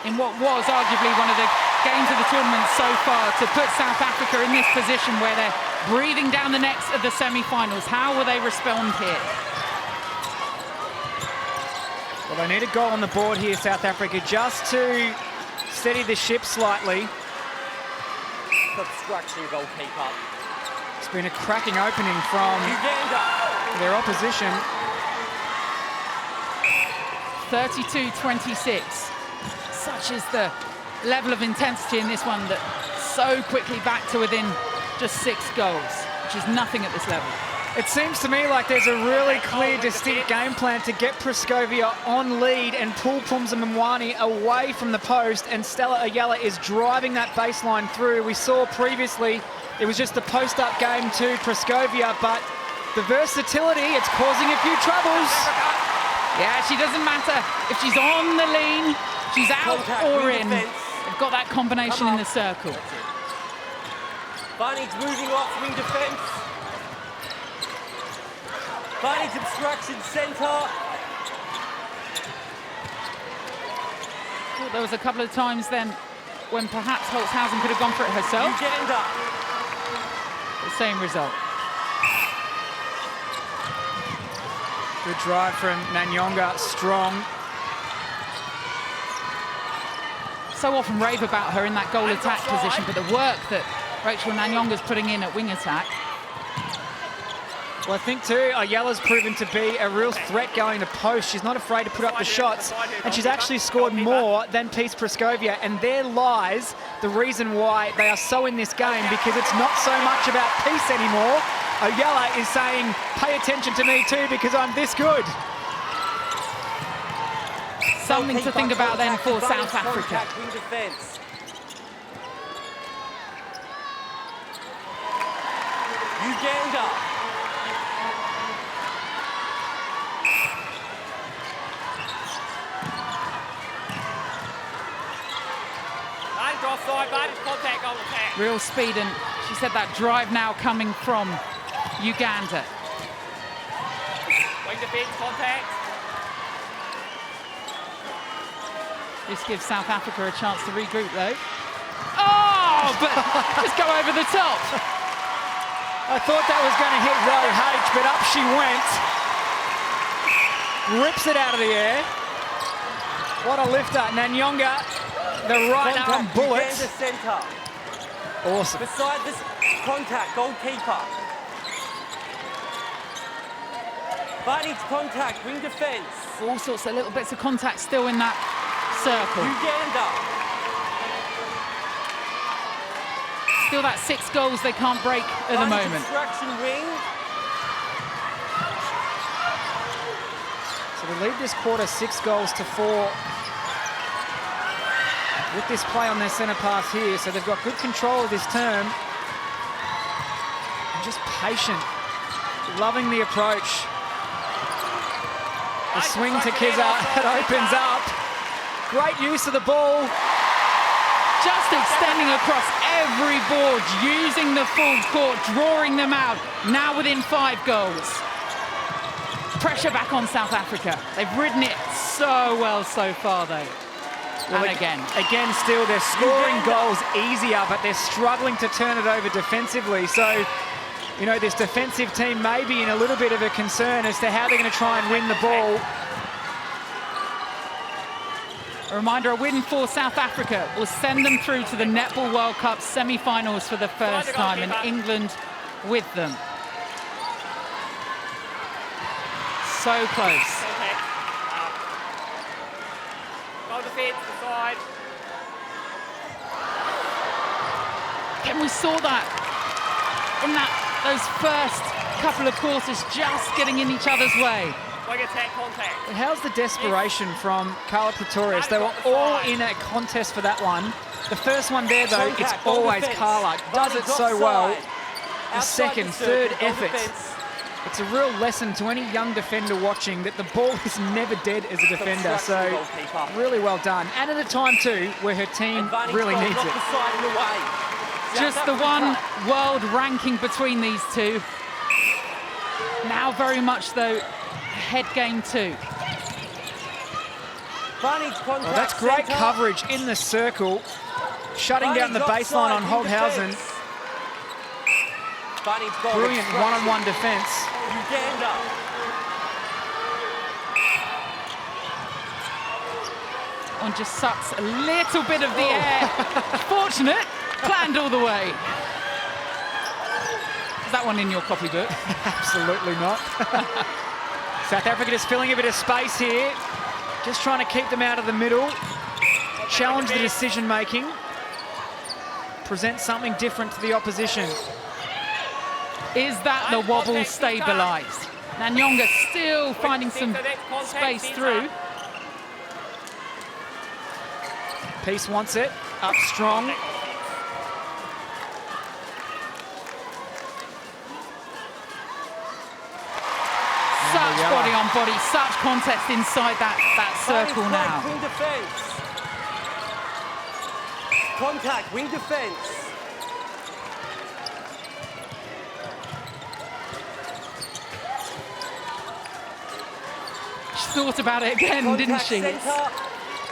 Speaker 1: in what was arguably one of the games of the tournament so far, to put South Africa in this position where they're breathing down the necks of the semi-finals. How will they respond here?
Speaker 2: Well, they need a goal on the board here, South Africa, just to steady the ship slightly.
Speaker 4: Obstruction, goalkeeper.
Speaker 2: It's been a cracking opening from
Speaker 4: Uganda.
Speaker 2: their opposition.
Speaker 1: 32-26. Such is the level of intensity in this one that so quickly back to within just 6 goals, which is nothing at this level.
Speaker 2: It seems to me like there's a really clear, distinct game plan to get Praskovia on lead and pull Pumza Mwani away from the post, and Stella Ayala is driving that baseline through. We saw previously it was just the post-up game to Praskovia, but the versatility, it's causing a few troubles.
Speaker 1: Yeah, she doesn't matter if she's on the lean, she's out or in. They've got that combination in the circle.
Speaker 4: Barney's moving off wing defence. Barney's obstruction centre.
Speaker 1: Thought there was a couple of times then when perhaps Holzhausen could have gone for it herself.
Speaker 4: Uganda.
Speaker 1: The same result.
Speaker 2: Good drive from Nanyonga, strong.
Speaker 1: So often rave about her in that goal attack position, but the work that Rachel Nanyonga's putting in at wing attack.
Speaker 2: Well, I think too, Ayala's proven to be a real threat going to post. She's not afraid to put up the shots, and she's actually scored more than Peace Praskovia, and there lies the reason why they are so in this game, because it's not so much about Peace anymore. Ayala is saying, pay attention to me too, because I'm this good.
Speaker 1: Something to think about then for South Africa.
Speaker 4: Uganda.
Speaker 5: Offside, but it's contact, goal attack.
Speaker 1: Real speed, and she said that drive now coming from Uganda.
Speaker 5: Wing defence, contact.
Speaker 1: This gives South Africa a chance to regroup though. Oh, but just go over the top.
Speaker 2: I thought that was going to hit row H, but up she went. Rips it out of the air. What a lifter. Nanyonga, the right arm bullet.
Speaker 4: Centre.
Speaker 2: Awesome.
Speaker 4: Beside this contact, goalkeeper. Barney's contact, wing defence.
Speaker 1: All sorts of little bits of contact still in that circle.
Speaker 4: Uganda.
Speaker 1: Still that 6 goals they can't break at the moment.
Speaker 4: Obstruction wing.
Speaker 2: So they lead this quarter 6 goals to 4 with this play on their centre pass here. So they've got good control of this term. And just patient. Loving the approach. The swing to Kizza, it opens up. Great use of the ball.
Speaker 1: Just extending across every board, using the full court, drawing them out. Now within 5 goals. Pressure back on South Africa. They've ridden it so well so far though.
Speaker 2: Well,
Speaker 1: and again,
Speaker 2: still they're scoring goals easier, but they're struggling to turn it over defensively. So, you know, this defensive team may be in a little bit of a concern as to how they're going to try and win the ball.
Speaker 1: a reminder, a win for South Africa will send them through to the Netball World Cup semi-finals for the first time, and England with them. So close.
Speaker 5: Goal defence, the side.
Speaker 1: Again, we saw that in those first couple of quarters, just getting in each other's way.
Speaker 5: Wing attack contact.
Speaker 2: But how's the desperation from Carla Pretorius? They were all in a contest for that one. The first one there, though, it's always Carla. Does it so well. The second, third efforts. It's a real lesson to any young defender watching that the ball is never dead as a defender. So really well done. And at a time, too, where her team really needs it.
Speaker 1: Just the one world ranking between these two. Now very much, though, head game too.
Speaker 2: Oh, that's great coverage in the circle. Shutting down the baseline on Holthausen. Brilliant one-on-one defence.
Speaker 4: Uganda.
Speaker 1: On just sucks a little bit of the air. Fortunate, planned all the way. Is that one in your copybook?
Speaker 2: Absolutely not. South Africa just filling a bit of space here. Just trying to keep them out of the middle. Challenge the decision-making. Present something different to the opposition.
Speaker 1: Is that the wobble stabilised? Nanyonga still finding some space through.
Speaker 2: Peace wants it, up strong.
Speaker 1: Such body on body, such contest inside that circle now.
Speaker 4: Wing defence. Contact, wing defence.
Speaker 1: She thought about it again, didn't she?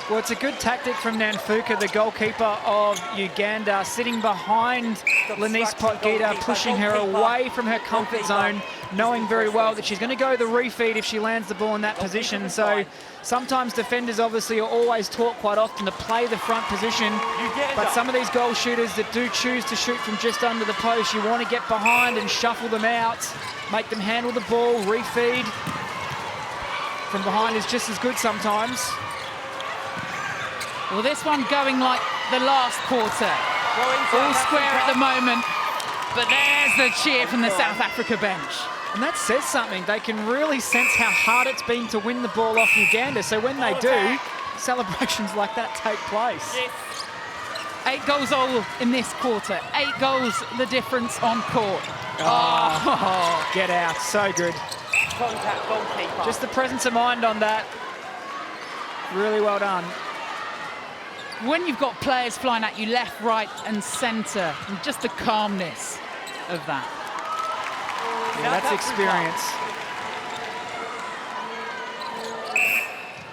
Speaker 2: Well, it's a good tactic from Nanfuka, the goalkeeper of Uganda, sitting behind Lenise Potgieter, pushing her away from her comfort zone, knowing very well that she's going to go the refeed if she lands the ball in that position. So sometimes defenders obviously are always taught quite often to play the front position, but some of these goal shooters that do choose to shoot from just under the post, you want to get behind and shuffle them out, make them handle the ball, refeed. From behind is just as good sometimes.
Speaker 1: Well, this one going like the last quarter. All square at the moment, but there's the cheer from the South Africa bench.
Speaker 2: And that says something. They can really sense how hard it's been to win the ball off Uganda. So when they do, celebrations like that take place.
Speaker 5: Yes.
Speaker 1: 8 goals all in this quarter. 8 goals the difference on court.
Speaker 2: Oh, get out. So good.
Speaker 4: Contact, goalkeeper.
Speaker 2: Just the presence of mind on that. Really well done.
Speaker 1: When you've got players flying at you left, right and centre, and just the calmness of that.
Speaker 2: Yeah, that's experience.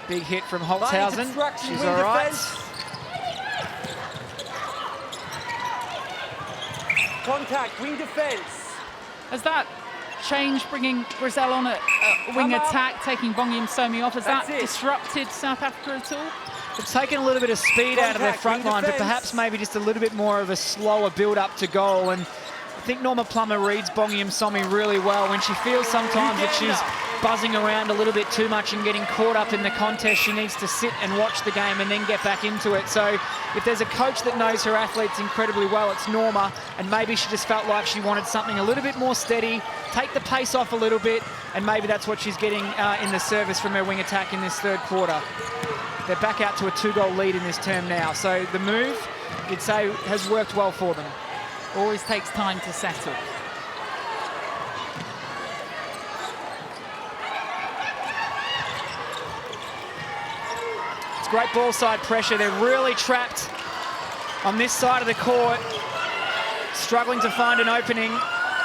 Speaker 2: Big hit from Holthausen. She's all right.
Speaker 4: Contact, wing defence.
Speaker 1: Has that change bringing Brazil on a wing attack, taking Bongi Msomi off, has that disrupted South Africa at all?
Speaker 2: It's taken a little bit of speed out of their front line, but perhaps maybe just a little bit more of a slower build-up to goal. And I think Norma Plummer reads Bongi Msomi really well when she feels sometimes that she's buzzing around a little bit too much and getting caught up in the contest. She needs to sit and watch the game and then get back into it. So if there's a coach that knows her athletes incredibly well, it's Norma, and maybe she just felt like she wanted something a little bit more steady, take the pace off a little bit, and maybe that's what she's getting in the service from her wing attack in this third quarter. They're back out to a 2-goal lead in this term now. So the move, you'd say, has worked well for them.
Speaker 1: Always takes time to settle.
Speaker 2: It's great ball side pressure. They're really trapped on this side of the court, struggling to find an opening.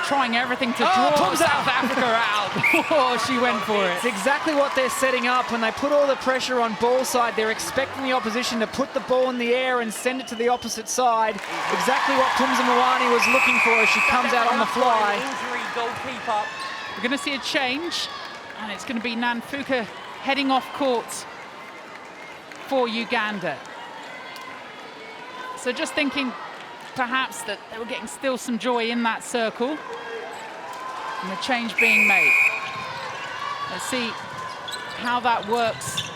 Speaker 1: Trying everything to draw South Africa out. Oh, she went for it.
Speaker 2: It's exactly what they're setting up. When they put all the pressure on ball side, they're expecting the opposition to put the ball in the air and send it to the opposite side. Exactly what Pumza Mwani was looking for as she comes out on the fly.
Speaker 4: Injury, goalkeeper.
Speaker 1: We're going to see a change, and it's going to be Nanfuka heading off court for Uganda. So just thinking perhaps that they were getting still some joy in that circle, and the change being made. Let's see how that works.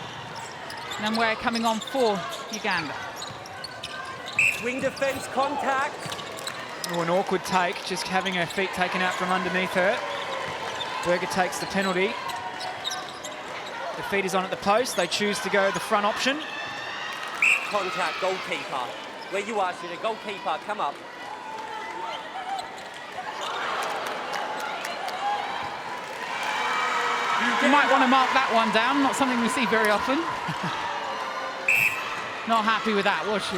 Speaker 1: And then we're coming on for Uganda.
Speaker 4: Wing defence contact.
Speaker 2: Oh, an awkward take, just having her feet taken out from underneath her. Berger takes the penalty. The feet is on at the post. They choose to go the front option.
Speaker 4: Contact, goalkeeper. Where you are, shooter, goalkeeper, come up.
Speaker 1: You might want to mark that one down, not something we see very often. Not happy with that, was she?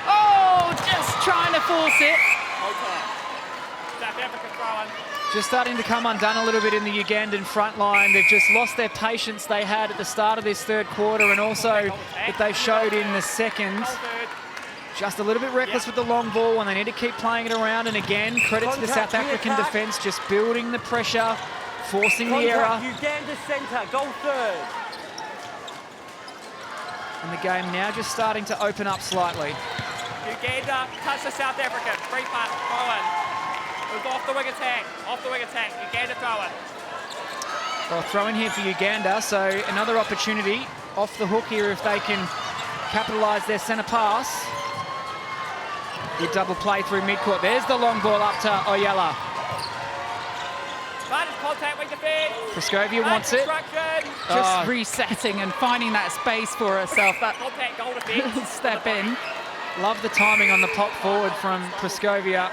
Speaker 1: Oh, just trying to force it.
Speaker 5: South Africa throwing.
Speaker 2: Just starting to come undone a little bit in the Ugandan front line. They've just lost their patience they had at the start of this third quarter, and also that they showed in the second. Just a little bit reckless with the long ball, and they need to keep playing it around. And again, credit to the South African defence, just building the pressure, forcing the error.
Speaker 4: Uganda centre, goal third.
Speaker 2: And the game now just starting to open up slightly.
Speaker 5: Uganda touch to South Africa. Free punt, throw in. It was off the wing attack. Off the wing attack. Uganda throw in.
Speaker 2: Well, throw in here for Uganda, so another opportunity off the hook here if they can capitalise their centre pass. Good double play through midcourt. There's the long ball up to Oyala.
Speaker 5: Contact with defence.
Speaker 2: Praskovia wants it.
Speaker 1: Just resetting and finding that space for herself. That
Speaker 5: Contact, goal defence.
Speaker 1: step in.
Speaker 2: Love the timing on the pop forward from Praskovia.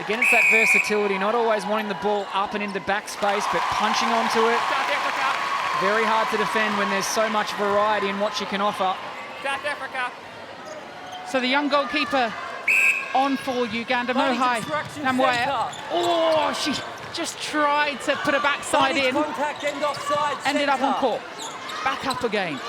Speaker 2: Again, it's that versatility, not always wanting the ball up and into backspace, but punching onto it.
Speaker 5: South Africa.
Speaker 2: Very hard to defend when there's so much variety in what she can offer.
Speaker 5: South Africa.
Speaker 1: So the young goalkeeper on for Uganda, Mohai Namwaya. Oh, she just tried to put a backside in.
Speaker 4: Contact, end offside,
Speaker 1: ended up on court. Back up again.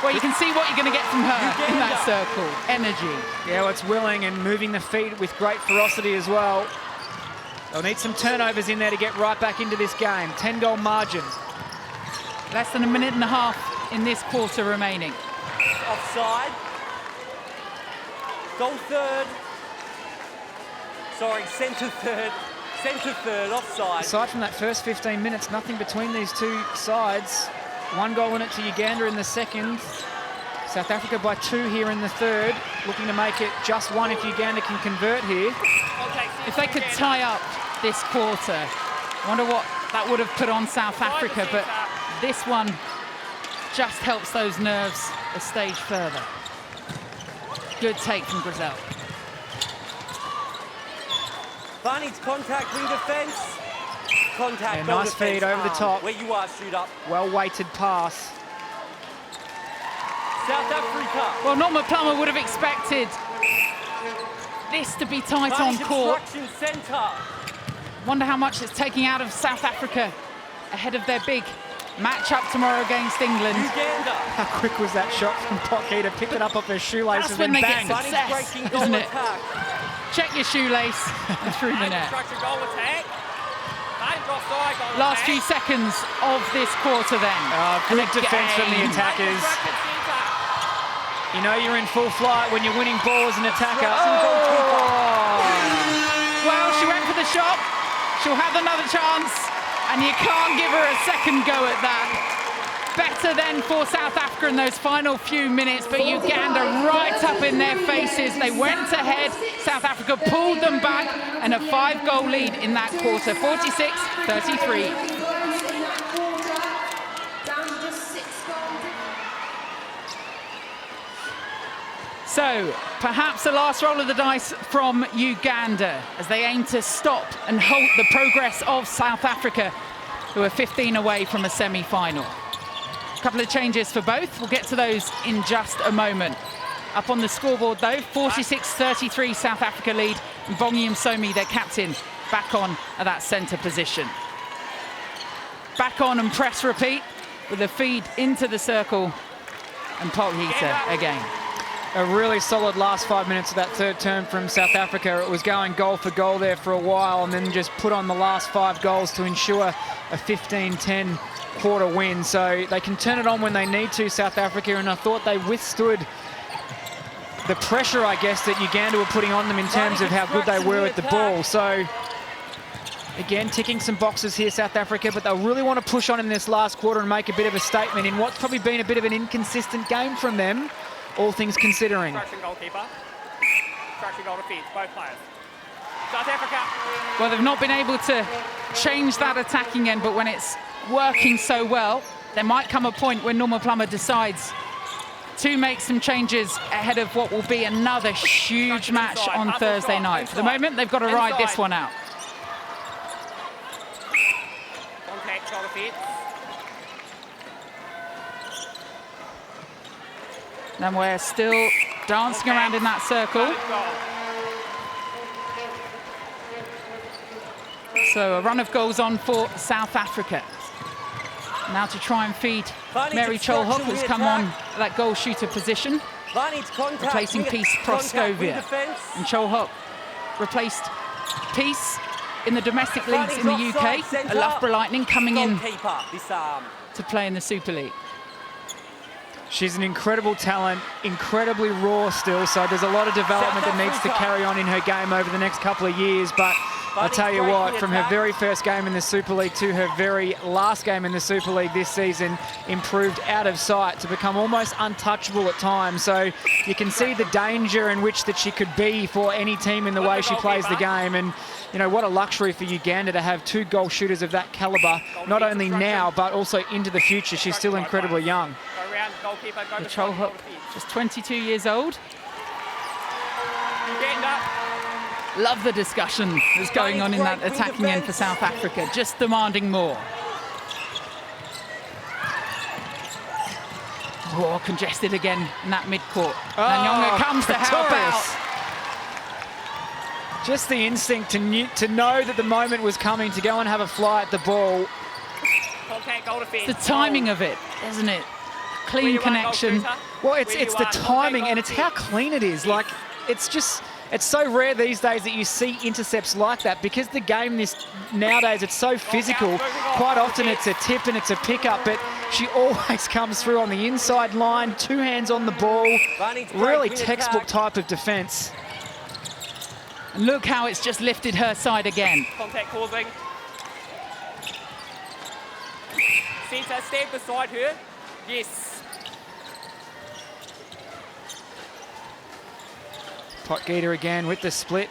Speaker 1: Well, you can see what you're going to get from her in that circle. Energy.
Speaker 2: Yeah, well, it's willing and moving the feet with great ferocity as well. They'll need some turnovers in there to get right back into this game. 10-goal margin.
Speaker 1: Less than a minute and a half in this quarter remaining.
Speaker 4: Offside. Goal third. Sorry, centre third. Centre third, offside.
Speaker 2: Aside from that first 15 minutes, nothing between these two sides. 1 goal in it to Uganda in the second. South Africa by 2 here in the third. Looking to make it just 1 if Uganda can convert here.
Speaker 1: If they could tie up this quarter, I wonder what that would have put on South Africa, but this one just helps those nerves a stage further. Good take from Grizel.
Speaker 4: Barney's contact, wing defence. Contact,
Speaker 2: Yeah,
Speaker 4: goal
Speaker 2: nice
Speaker 4: defence,
Speaker 2: feed over the top.
Speaker 4: Where you are, shoot up.
Speaker 2: Well-weighted pass.
Speaker 4: South Africa.
Speaker 1: Well, Norma Plummer would have expected this to be tight on court.
Speaker 4: Centre.
Speaker 1: Wonder how much it's taking out of South Africa ahead of their big match-up tomorrow against England.
Speaker 4: Uganda.
Speaker 2: How quick was that shot from Pocky to pick it up off her shoelaces
Speaker 1: That's when
Speaker 2: and
Speaker 1: they
Speaker 2: bang.
Speaker 1: get success, isn't it? Check your shoelace and through the net.
Speaker 5: Goal attack. Offside, goal
Speaker 1: Last
Speaker 5: attack.
Speaker 1: few seconds of this quarter then.
Speaker 2: Good defence from the attackers. You know you're in full flight when you're winning ball as an attacker.
Speaker 1: Well, she went for the shot. She'll have another chance, and you can't give her a second go at that. Better then for South Africa in those final few minutes, but Uganda right up in their faces. They went ahead. South Africa pulled them back, and a 5-goal lead in that quarter, 46-33. So, perhaps the last roll of the dice from Uganda as they aim to stop and halt the progress of South Africa, who are 15 away from a semi-final. A couple of changes for both. We'll get to those in just a moment. Up on the scoreboard, though, 46-33 South Africa lead. And Bongi Msomi, their captain, back on at that centre position. Back on and press repeat with a feed into the circle. And Poghita again.
Speaker 2: A really solid last 5 minutes of that third term from South Africa. It was going goal for goal there for a while and then just put on the last 5 goals to ensure a 15-10 quarter win. So they can turn it on when they need to, South Africa, and I thought they withstood the pressure, I guess, that Uganda were putting on them in terms of how good they were at the ball. So again, ticking some boxes here, South Africa, but they'll really want to push on in this last quarter and make a bit of a statement in what's probably been a bit of an inconsistent game from them. all things considering.
Speaker 5: Obstruction goalkeeper. Obstruction goal defence, both players. South Africa.
Speaker 1: Well, they've not been able to change that attacking end, but when it's working so well, there might come a point when Norma Plummer decides to make some changes ahead of what will be another huge match on Thursday night. For the moment, they've got to ride this one out.
Speaker 5: Contact goal defence.
Speaker 1: And we're still dancing around in that circle. So a run of goals on for South Africa. Now to try and feed Mary Cholhock, who's come on that goal shooter position, replacing Peace Proskovia. And Cholhock replaced Peace in the domestic leagues in the UK. Loughborough Lightning coming in to play in the Super League.
Speaker 2: She's an incredible talent, incredibly raw still, so there's a lot of development that needs to carry on in her game over the next couple of years. But I'll tell you what, from her very first game in the Super League to her very last game in the Super League this season, improved out of sight to become almost untouchable at times. So you can see the danger in which that she could be for any team in the way she plays the game. And, you know, what a luxury for Uganda to have two goal shooters of that calibre, not only now, but also into the future. She's still incredibly young.
Speaker 1: The Cholhock, just 22 years old. Love the discussion that's going on in that attacking end for South Africa, just demanding more. Oh, congested again in that mid-court. Nanyonga comes to help out.
Speaker 2: Just the instinct to know that the moment was coming to go and have a fly at the ball.
Speaker 1: It's the timing of it, isn't it? Clean connection.
Speaker 2: Well, it's the timing and it's how clean it is. Like, it's so rare these days that you see intercepts like that, because the game nowadays, it's so physical. Quite often it's a tip and it's a pickup, but she always comes through on the inside line, two hands on the ball. Really textbook type of defence.
Speaker 1: And look how it's just lifted her side again.
Speaker 5: Contact causing. Centre, stand beside her. Yes.
Speaker 2: Potgieter again with the split.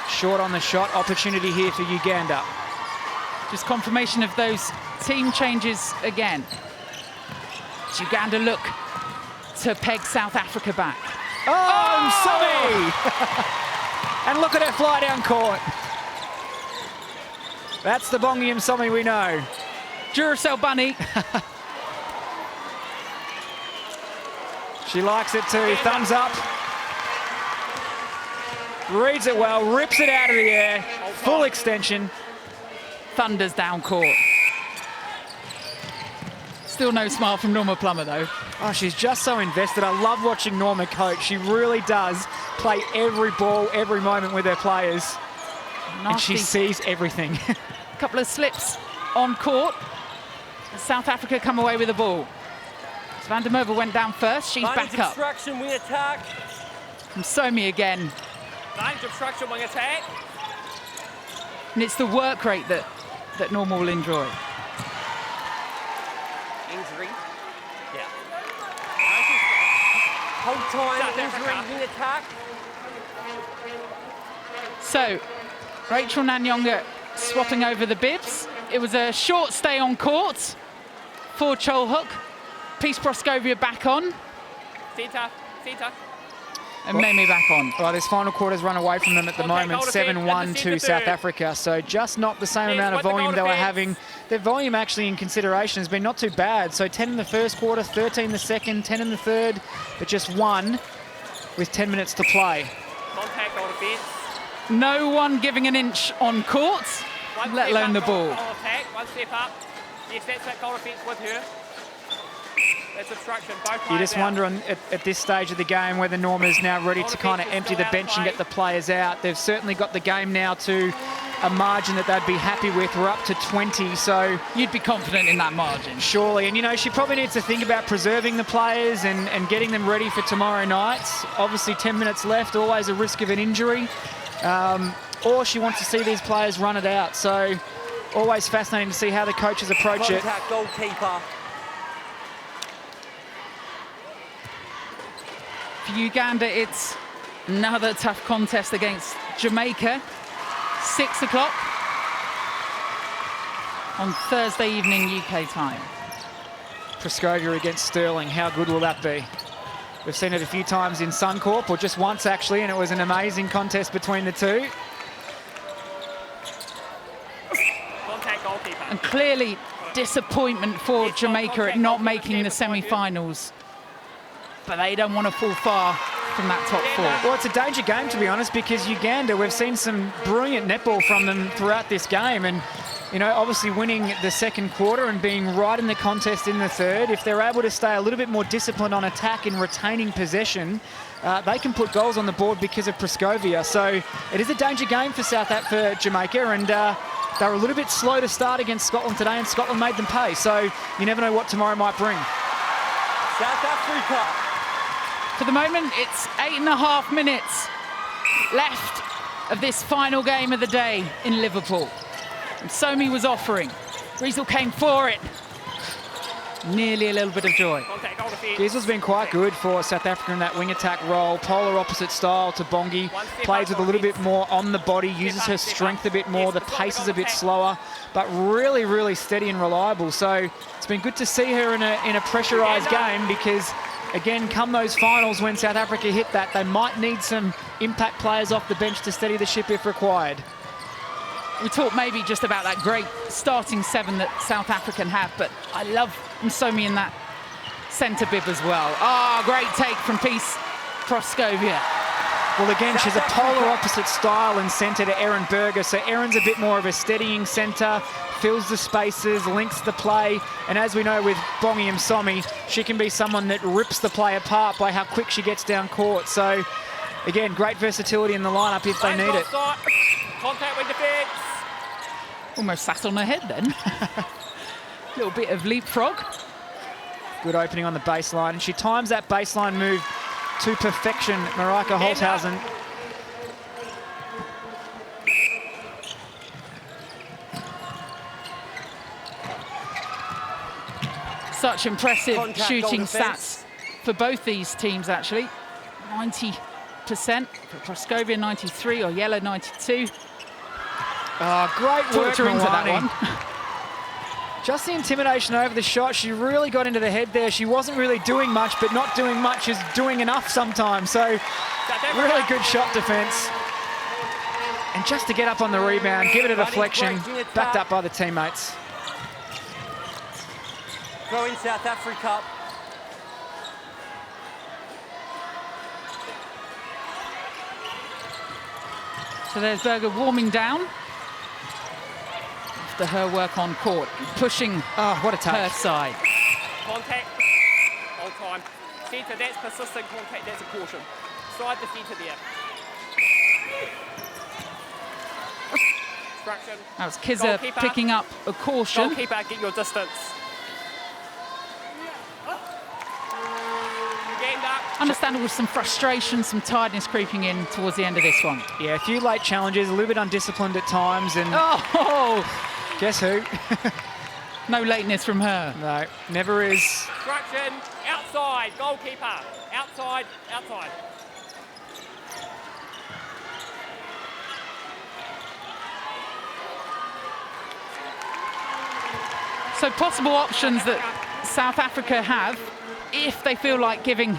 Speaker 2: Short on the shot, opportunity here for Uganda.
Speaker 1: Just confirmation of those team changes again. Does Uganda look to peg South Africa back?
Speaker 2: Oh, Msomi! And look at her fly down court. That's the Bongi Msomi we know.
Speaker 1: Duracell Bunny.
Speaker 2: She likes it too, thumbs up. Reads it well, rips it out of the air, full extension.
Speaker 1: Thunders down court. Still no smile from Norma Plummer though.
Speaker 2: Oh, she's just so invested. I love watching Norma coach. She really does play every ball, every moment with her players.
Speaker 1: Nasty.
Speaker 2: And she sees everything.
Speaker 1: A couple of slips on court. South Africa come away with the ball. Van der Merwe went down first, she's back up.
Speaker 4: Obstruction, wing attack.
Speaker 1: From Somi again.
Speaker 5: Obstruction, wing attack.
Speaker 1: And it's the work rate that Norma will enjoy.
Speaker 4: Injury. Yeah. Hold time, injury, wing attack.
Speaker 1: So, Rachel Nanyonga swapping over the bibs. It was a short stay on court for Cholhock. Peace Proskovia back on.
Speaker 5: Centre.
Speaker 1: And Meme back on.
Speaker 2: Well, this final quarter's run away from them at the moment, 7-1 to South Africa. So just not the same amount of volume they were having. Their volume actually in consideration has been not too bad. So 10 in the first quarter, 13 the second, 10 in the third, but just one with 10 minutes to play.
Speaker 5: Contact goal defence.
Speaker 1: No one giving an inch on court, let alone the ball.
Speaker 5: Attack, one step up. Yes, that's that goal defence with her. That's obstruction, both players
Speaker 2: You just wonder at this stage of the game whether Norma's now ready to kind of empty the bench and get the players out. They've certainly got the game now to a margin that they'd be happy with. We're up to 20, so...
Speaker 1: You'd be confident in that margin.
Speaker 2: Surely, and you know, she probably needs to think about preserving the players and getting them ready for tomorrow night. Obviously 10 minutes left, always a risk of an injury. Or she wants to see these players run it out. So always fascinating to see how the coaches approach it.
Speaker 4: Contact goalkeeper.
Speaker 1: For Uganda, it's another tough contest against Jamaica. 6 o'clock on Thursday evening UK time.
Speaker 2: Praskovia against Sterling, how good will that be? We've seen it a few times in Suncorp, or just once actually, and it was an amazing contest between the two.
Speaker 5: Contact goalkeeper.
Speaker 1: And clearly disappointment for Jamaica at not making the semi-finals. But they don't want to fall far from that top four.
Speaker 2: Well, it's a danger game, to be honest, because Uganda, we've seen some brilliant netball from them throughout this game. And, you know, obviously winning the second quarter and being right in the contest in the third, if they're able to stay a little bit more disciplined on attack and retaining possession, they can put goals on the board because of Praskovia. So it is a danger game for Jamaica, and they were a little bit slow to start against Scotland today, and Scotland made them pay. So you never know what tomorrow might bring.
Speaker 4: South Africa.
Speaker 1: For the moment, it's 8.5 minutes left of this final game of the day in Liverpool. And Somi was offering. Riesel came for it. Nearly a little bit of joy.
Speaker 5: Contact goal defence.
Speaker 2: Riesel's been quite good for South Africa in that wing attack role. Polar opposite style to Bongi. Plays with a little bit more on the body, uses her strength a bit more. The pace is a bit slower, but really, really steady and reliable. So it's been good to see her in a pressurised game, because again, come those finals, when South Africa hit that, they might need some impact players off the bench to steady the ship if required.
Speaker 1: We talked maybe just about that great starting seven that South African have, but I love Somi in that centre bib as well. Great take from Peace Praskovia.
Speaker 2: Well, again, she's a polar opposite style and centre to Erin Berger. So Erin's a bit more of a steadying centre, fills the spaces, links the play. And as we know with Bongi and Somi, she can be someone that rips the play apart by how quick she gets down court. So, again, great versatility in the lineup if they need it.
Speaker 5: Contact with defence.
Speaker 1: Almost sat on her head then. Little bit of leapfrog.
Speaker 2: Good opening on the baseline. And she times that baseline move to perfection, Marika Holthausen.
Speaker 1: Such impressive
Speaker 4: Contact
Speaker 1: shooting
Speaker 4: goal
Speaker 1: stats for both these teams, actually. 90% for Praskovia, 93, or Yellow 92.
Speaker 2: Great work,
Speaker 1: Talk her into that
Speaker 2: Milani.
Speaker 1: one.
Speaker 2: Just the intimidation over the shot. She really got into the head there. She wasn't really doing much, but not doing much is doing enough sometimes. So really good shot defence. And just to get up on the rebound, give it a deflection, backed up by the teammates.
Speaker 4: Throw in South Africa.
Speaker 1: So there's Berger warming down after her work on court, pushing
Speaker 2: what a touch.
Speaker 1: her side.
Speaker 5: Contact. Whole time. Centre, that's persistent contact, that's a caution. Side the centre there. Obstruction.
Speaker 1: That was Kizza
Speaker 5: Goalkeeper.
Speaker 1: picking up a caution.
Speaker 5: Goalkeeper, get your distance. Uganda.
Speaker 1: Understandable, some frustration, some tiredness creeping in towards the end of this one.
Speaker 2: Yeah, a few late challenges, a little bit undisciplined at times, and guess who?
Speaker 1: No lateness from her.
Speaker 2: No, never is.
Speaker 5: Obstruction. Outside. Goalkeeper. Outside. Outside.
Speaker 1: So possible options that South Africa have, if they feel like giving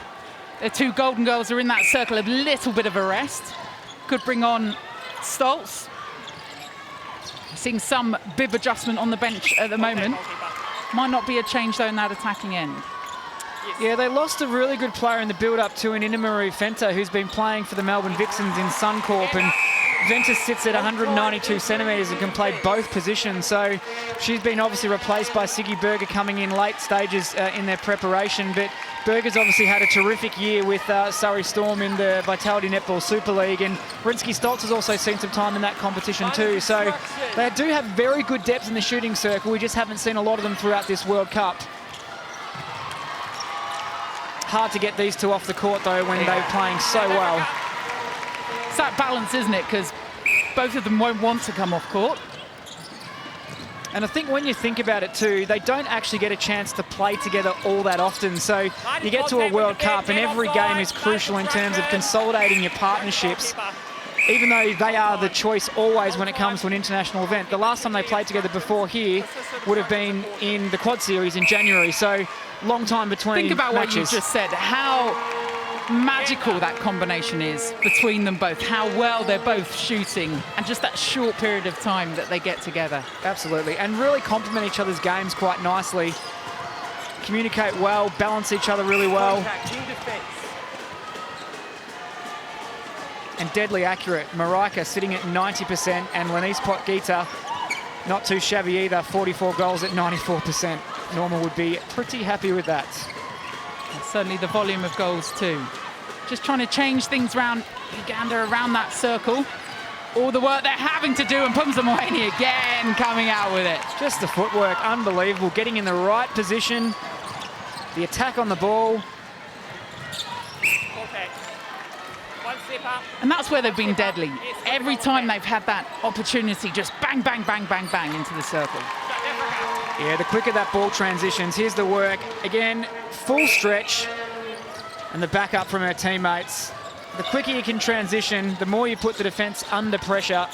Speaker 1: their two golden girls who are in that circle a little bit of a rest. Could bring on Stoltz. Seeing some bib adjustment on the bench at the moment. Might not be a change though in that attacking end.
Speaker 2: Yeah, they lost a really good player in the build-up to an Inamaru Fenta, who's been playing for the Melbourne Vixens in Suncorp, and Ventus sits at 192 centimetres and can play both positions. So she's been obviously replaced by Siggy Berger coming in late stages in their preparation. But Berger's obviously had a terrific year with Surrey Storm in the Vitality Netball Super League, and Rinsky Stoltz has also seen some time in that competition too. So they do have very good depth in the shooting circle. We just haven't seen a lot of them throughout this World Cup. Hard to get these two off the court though when they're playing so well.
Speaker 1: It's that balance, isn't it? Because both of them won't want to come off court.
Speaker 2: And I think when you think about it too, they don't actually get a chance to play together all that often. So you get to a World Cup and every game is crucial in terms of consolidating your partnerships, even though they are the choice always when it comes to an international event. The last time they played together before here would have been in the Quad Series in January. So long time between
Speaker 1: Think about
Speaker 2: matches.
Speaker 1: what you just said, how magical that combination is between them both, how well they're both shooting, and just that short period of time that they get together.
Speaker 2: Absolutely, and really complement each other's games quite nicely. Communicate well, balance each other really well.
Speaker 4: Contact in defence.
Speaker 2: And deadly accurate. Marika sitting at 90%, and Lenise Potgieter not too shabby either, 44 goals at 94%. Norma would be pretty happy with that.
Speaker 1: Certainly the volume of goals too. Just trying to change things around Uganda, around that circle. All the work they're having to do, and Pumzamwini again coming out with it.
Speaker 2: Just the footwork, unbelievable. Getting in the right position. The attack on the ball.
Speaker 5: Contact. One step up.
Speaker 1: And that's where they've been deadly. Every time they've had that opportunity, just bang, bang, bang, bang, bang into the circle.
Speaker 2: Yeah, the quicker that ball transitions. Here's the work. Again, full stretch. And the backup from her teammates. The quicker you can transition, the more you put the defence under pressure.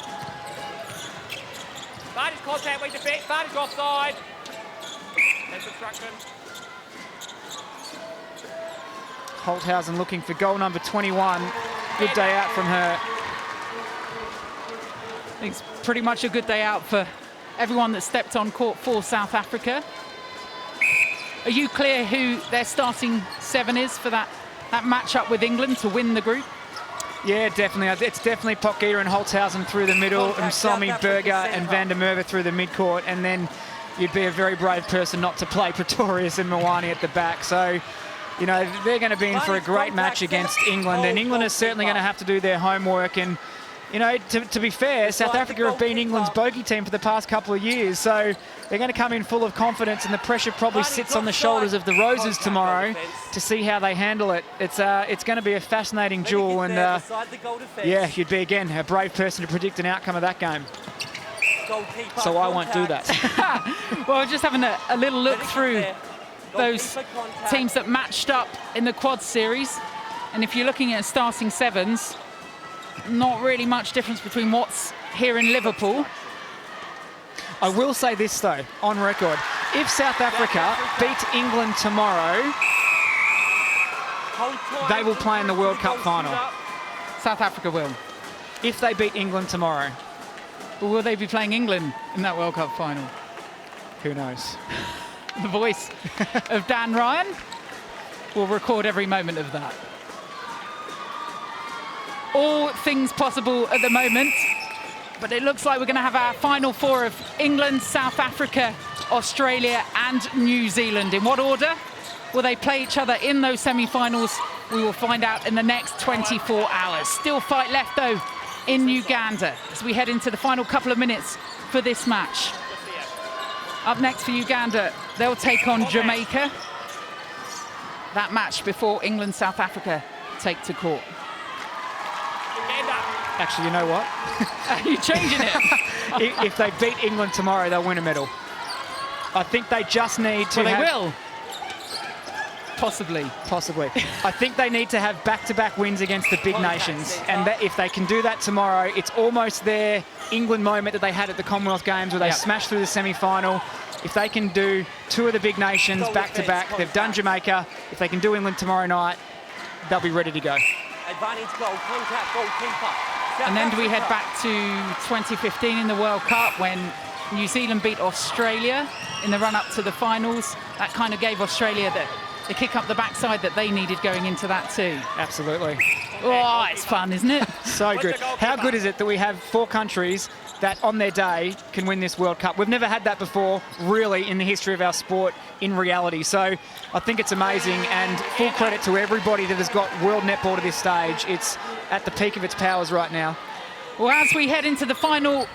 Speaker 5: Advantage contact with defence. Advantage offside. That's obstruction.
Speaker 2: Holthausen looking for goal number 21. Good day out from her.
Speaker 1: I think it's pretty much a good day out for everyone that stepped on court for South Africa. Are you clear who their starting 7 is for that match-up with England to win the group?
Speaker 2: Yeah, definitely. It's definitely Potgieter and Holthausen through the middle, and Somi, Berger and Van der Merwe through the midcourt, and then you'd be a very brave person not to play Pretorius and Mwani at the back. So, you know, they're going to be in for a great match against England, and England is certainly going to have to do their homework. And, you know, to be fair, South Africa have been England's bogey team for the past couple of years, so they're going to come in full of confidence, and the pressure probably sits on the shoulders of the Roses tomorrow to see how they handle it. It's going to be a fascinating duel, and yeah, you'd be, again, a brave person to predict an outcome of that game. So I won't do that.
Speaker 1: Well, just having a little look through those teams that matched up in the Quad Series, and if you're looking at starting 7s, not really much difference between what's here in Liverpool.
Speaker 2: I will say this, though, on record. If South Africa beat England tomorrow, they will play in the World Cup final.
Speaker 1: South Africa will.
Speaker 2: If they beat England tomorrow.
Speaker 1: But will they be playing England in that World Cup final?
Speaker 2: Who knows?
Speaker 1: The voice of Dan Ryan will record every moment of that. All things possible at the moment, but it looks like we're going to have our final 4 of England, South Africa, Australia and New Zealand. In what order will they play each other in those semi-finals? We will find out in the next 24 hours. Still fight left, though, in Uganda as we head into the final couple of minutes for this match. Up next for Uganda, they'll take on Jamaica. That match before England, South Africa take to court.
Speaker 2: Actually, you know what?
Speaker 1: Are you changing it?
Speaker 2: If they beat England tomorrow, they'll win a medal. I think they just need to
Speaker 1: Well, they will. Possibly.
Speaker 2: Possibly. I think they need to have back-to-back wins against the big nations. And that, if they can do that tomorrow, it's almost their England moment that they had at the Commonwealth Games where they smashed through the semi-final. If they can do 2 of the big nations back-to-back, they've done Jamaica. If they can do England tomorrow night, they'll be ready to go.
Speaker 4: Advantage goal, contact goalkeeper.
Speaker 1: And then do we head back to 2015 in the World Cup when New Zealand beat Australia in the run-up to the finals? That kind of gave Australia the kick up the backside that they needed going into that too.
Speaker 2: Absolutely.
Speaker 1: Oh, it's fun, isn't it?
Speaker 2: So good. How good is it that we have 4 countries that on their day can win this World Cup? We've never had that before, really, in the history of our sport in reality. So I think it's amazing, and full credit to everybody that has got world netball to this stage. It's at the peak of its powers right now.
Speaker 1: Well, as we head into the final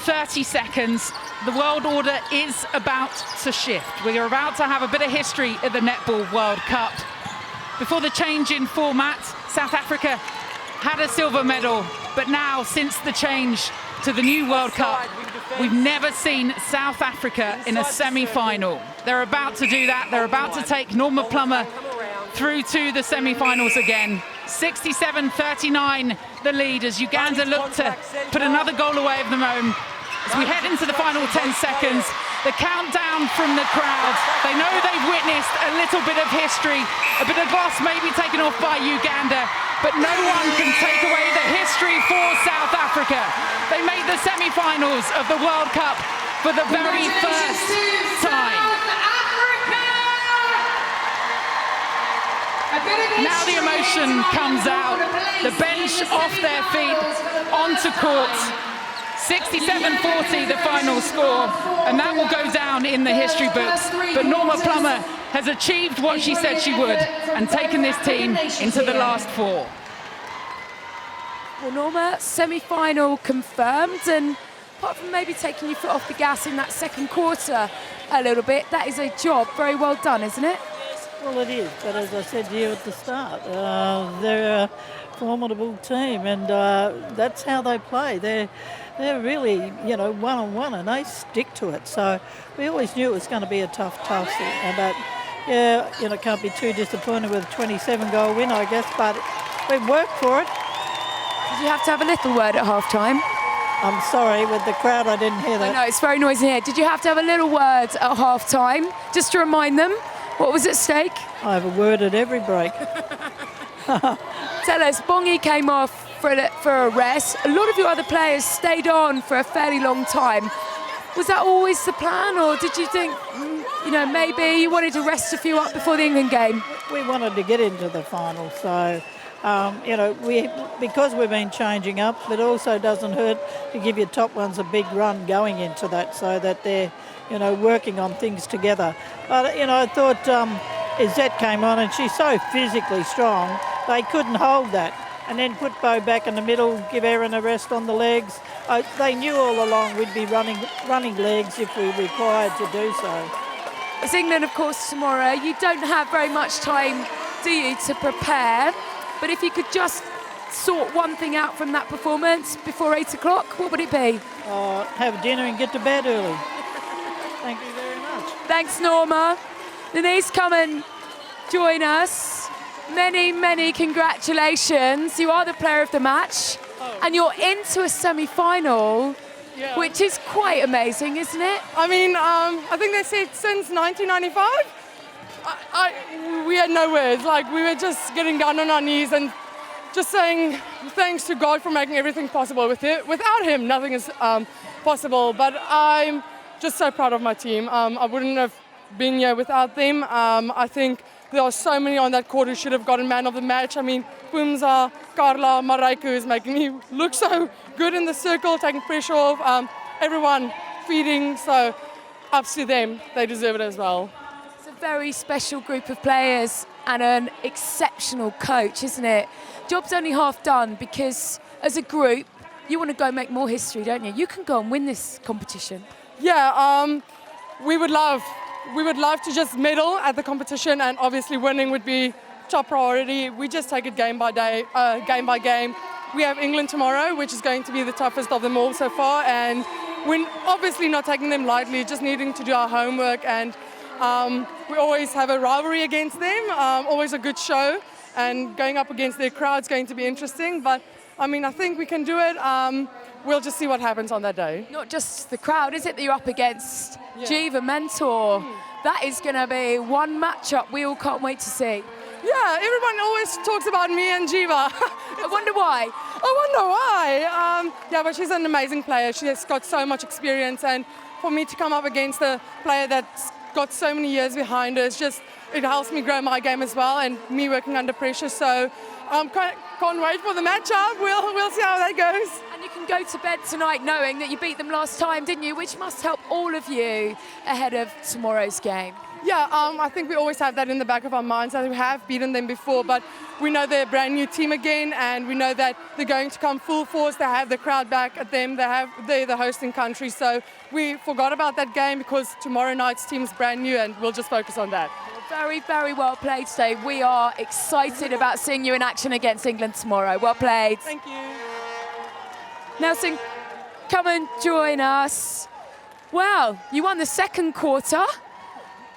Speaker 1: 30 seconds, the world order is about to shift. We are about to have a bit of history at the Netball World Cup. Before the change in format, South Africa had a silver medal But now, since the change to the new World Cup, we've never seen South Africa in a semi-final. They're about to do that. They're about to take Norma Plummer through to the semi-finals again. 67-39 the lead as Uganda look to put another goal away of their own. As we head into the final 10 seconds, the countdown from the crowd. They know they've witnessed a little bit of history, a bit of gloss maybe taken off by Uganda, but no one can take away the history for South Africa. They made the semi-finals of the World Cup for the very first time. Now the emotion comes out. The bench off their feet, onto court. 67-40 the final score, and that will go down in the history books. But Norma Plummer has achieved what she said she would and taken this team into the last four.
Speaker 6: Well, Norma, semi-final confirmed, and apart from maybe taking your foot off the gas in that second quarter a little bit, that is a job very well done, isn't it?
Speaker 7: Well, it is, but as I said to you at the start, they're a formidable team, and that's how they play. They're really, you know, one-on-one, and they stick to it. So we always knew it was going to be a tough thing. But, yeah, you know, can't be too disappointed with a 27-goal win, I guess, but we've worked for it.
Speaker 6: Did you have to have a little word at half-time?
Speaker 7: I'm sorry, with the crowd, I didn't hear that.
Speaker 6: I know, it's very noisy here. Did you have to have a little word at half-time, just to remind them what was at stake?
Speaker 7: I have a word at every break.
Speaker 6: Tell us, Bongi came off for a rest. A lot of your other players stayed on for a fairly long time. Was that always the plan, or did you think, you know, maybe you wanted to rest a few up before the England game?
Speaker 7: We wanted to get into the final, so, you know, because we've been changing up, it also doesn't hurt to give your top ones a big run going into that so that they're, you know, working on things together. But, you know, I thought Izette came on and she's so physically strong, they couldn't hold that. And then put Bo back in the middle, give Erin a rest on the legs. They knew all along we'd be running legs if we required to do so.
Speaker 6: It's England, of course, tomorrow. You don't have very much time, do you, to prepare? But if you could just sort one thing out from that performance before 8 o'clock, what would it be?
Speaker 7: Have dinner and get to bed early. Thank you very much.
Speaker 6: Thanks, Norma. Denise, come and join us. Many, many congratulations. You are the player of the match, and you're into a semi-final, which is quite amazing, isn't it?
Speaker 8: I mean, I think they said since 1995. We had no words. Like, we were just getting down on our knees and just saying thanks to God for making everything possible. Without him, nothing is possible. But I'm just so proud of my team. I wouldn't have been here without them. I think there are so many on that court who should have gotten man of the match. I mean, Pumza, Carla, Mareike is making me look so good in the circle, taking pressure off. Everyone feeding, so ups to them. They deserve it as well.
Speaker 6: It's a very special group of players and an exceptional coach, isn't it? Job's only half done because as a group, you want to go make more history, don't you? You can go and win this competition.
Speaker 8: Yeah, we would love to just medal at the competition, and obviously winning would be top priority. We just take it game by game. We have England tomorrow, which is going to be the toughest of them all so far, and we're obviously not taking them lightly, just needing to do our homework, and we always have a rivalry against them, always a good show, and going up against their crowd's going to be interesting, but I mean, I think we can do it. We'll just see what happens on that day.
Speaker 6: Not just the crowd, is it, that you're up against? Jiva, mentor. That is going to be one matchup we all can't wait to see.
Speaker 8: Yeah, everyone always talks about me and Jiva.
Speaker 6: I wonder why.
Speaker 8: Yeah, but she's an amazing player. She has got so much experience, and for me to come up against a player that's got so many years behind her, it helps me grow my game as well, and me working under pressure. So can't wait for the matchup. We'll see how that goes.
Speaker 6: And you can go to bed tonight knowing that you beat them last time, didn't you? Which must help all of you ahead of tomorrow's game.
Speaker 8: Yeah, I think we always have that in the back of our minds, that we have beaten them before, but we know they're a brand new team again, and we know that they're going to come full force. They have the crowd back at them. They're the hosting country, so we forgot about that game because tomorrow night's team is brand new, and we'll just focus on that.
Speaker 6: Very, very well played today. We are excited about seeing you in action against England tomorrow. Well played.
Speaker 8: Thank you.
Speaker 6: Nelson, come and join us. Well, you won the second quarter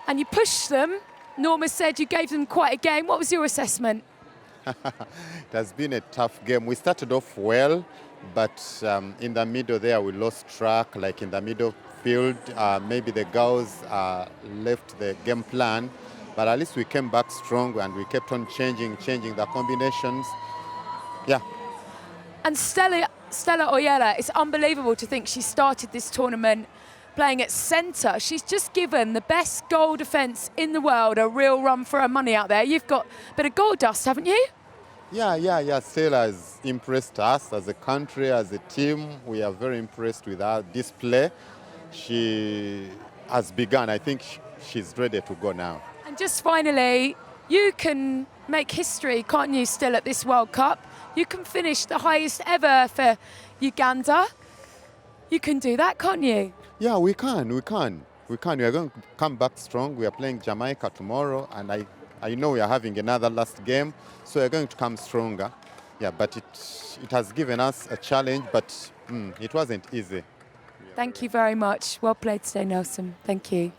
Speaker 6: and you pushed them. Norma said you gave them quite a game. What was your assessment?
Speaker 9: It has been a tough game. We started off well, but in the middle there we lost track, like in the middle field. Maybe the girls left the game plan, but at least we came back strong and we kept on changing the combinations. Yeah.
Speaker 6: And Stella Oyella, it's unbelievable to think she started this tournament playing at centre. She's just given the best goal defence in the world a real run for her money out there. You've got a bit of goal dust, haven't you?
Speaker 9: Yeah. Stella has impressed us as a country, as a team. We are very impressed with her display. She has begun. I think she's ready to go now.
Speaker 6: And just finally, you can make history, can't you, still at this World Cup? You can finish the highest ever for Uganda. You can do that, can't you?
Speaker 9: Yeah, we can. We are going to come back strong. We are playing Jamaica tomorrow, and I know we are having another last game, so we are going to come stronger. Yeah, but it has given us a challenge, but it wasn't easy.
Speaker 6: Thank you very much. Well played today, Nelson. Thank you.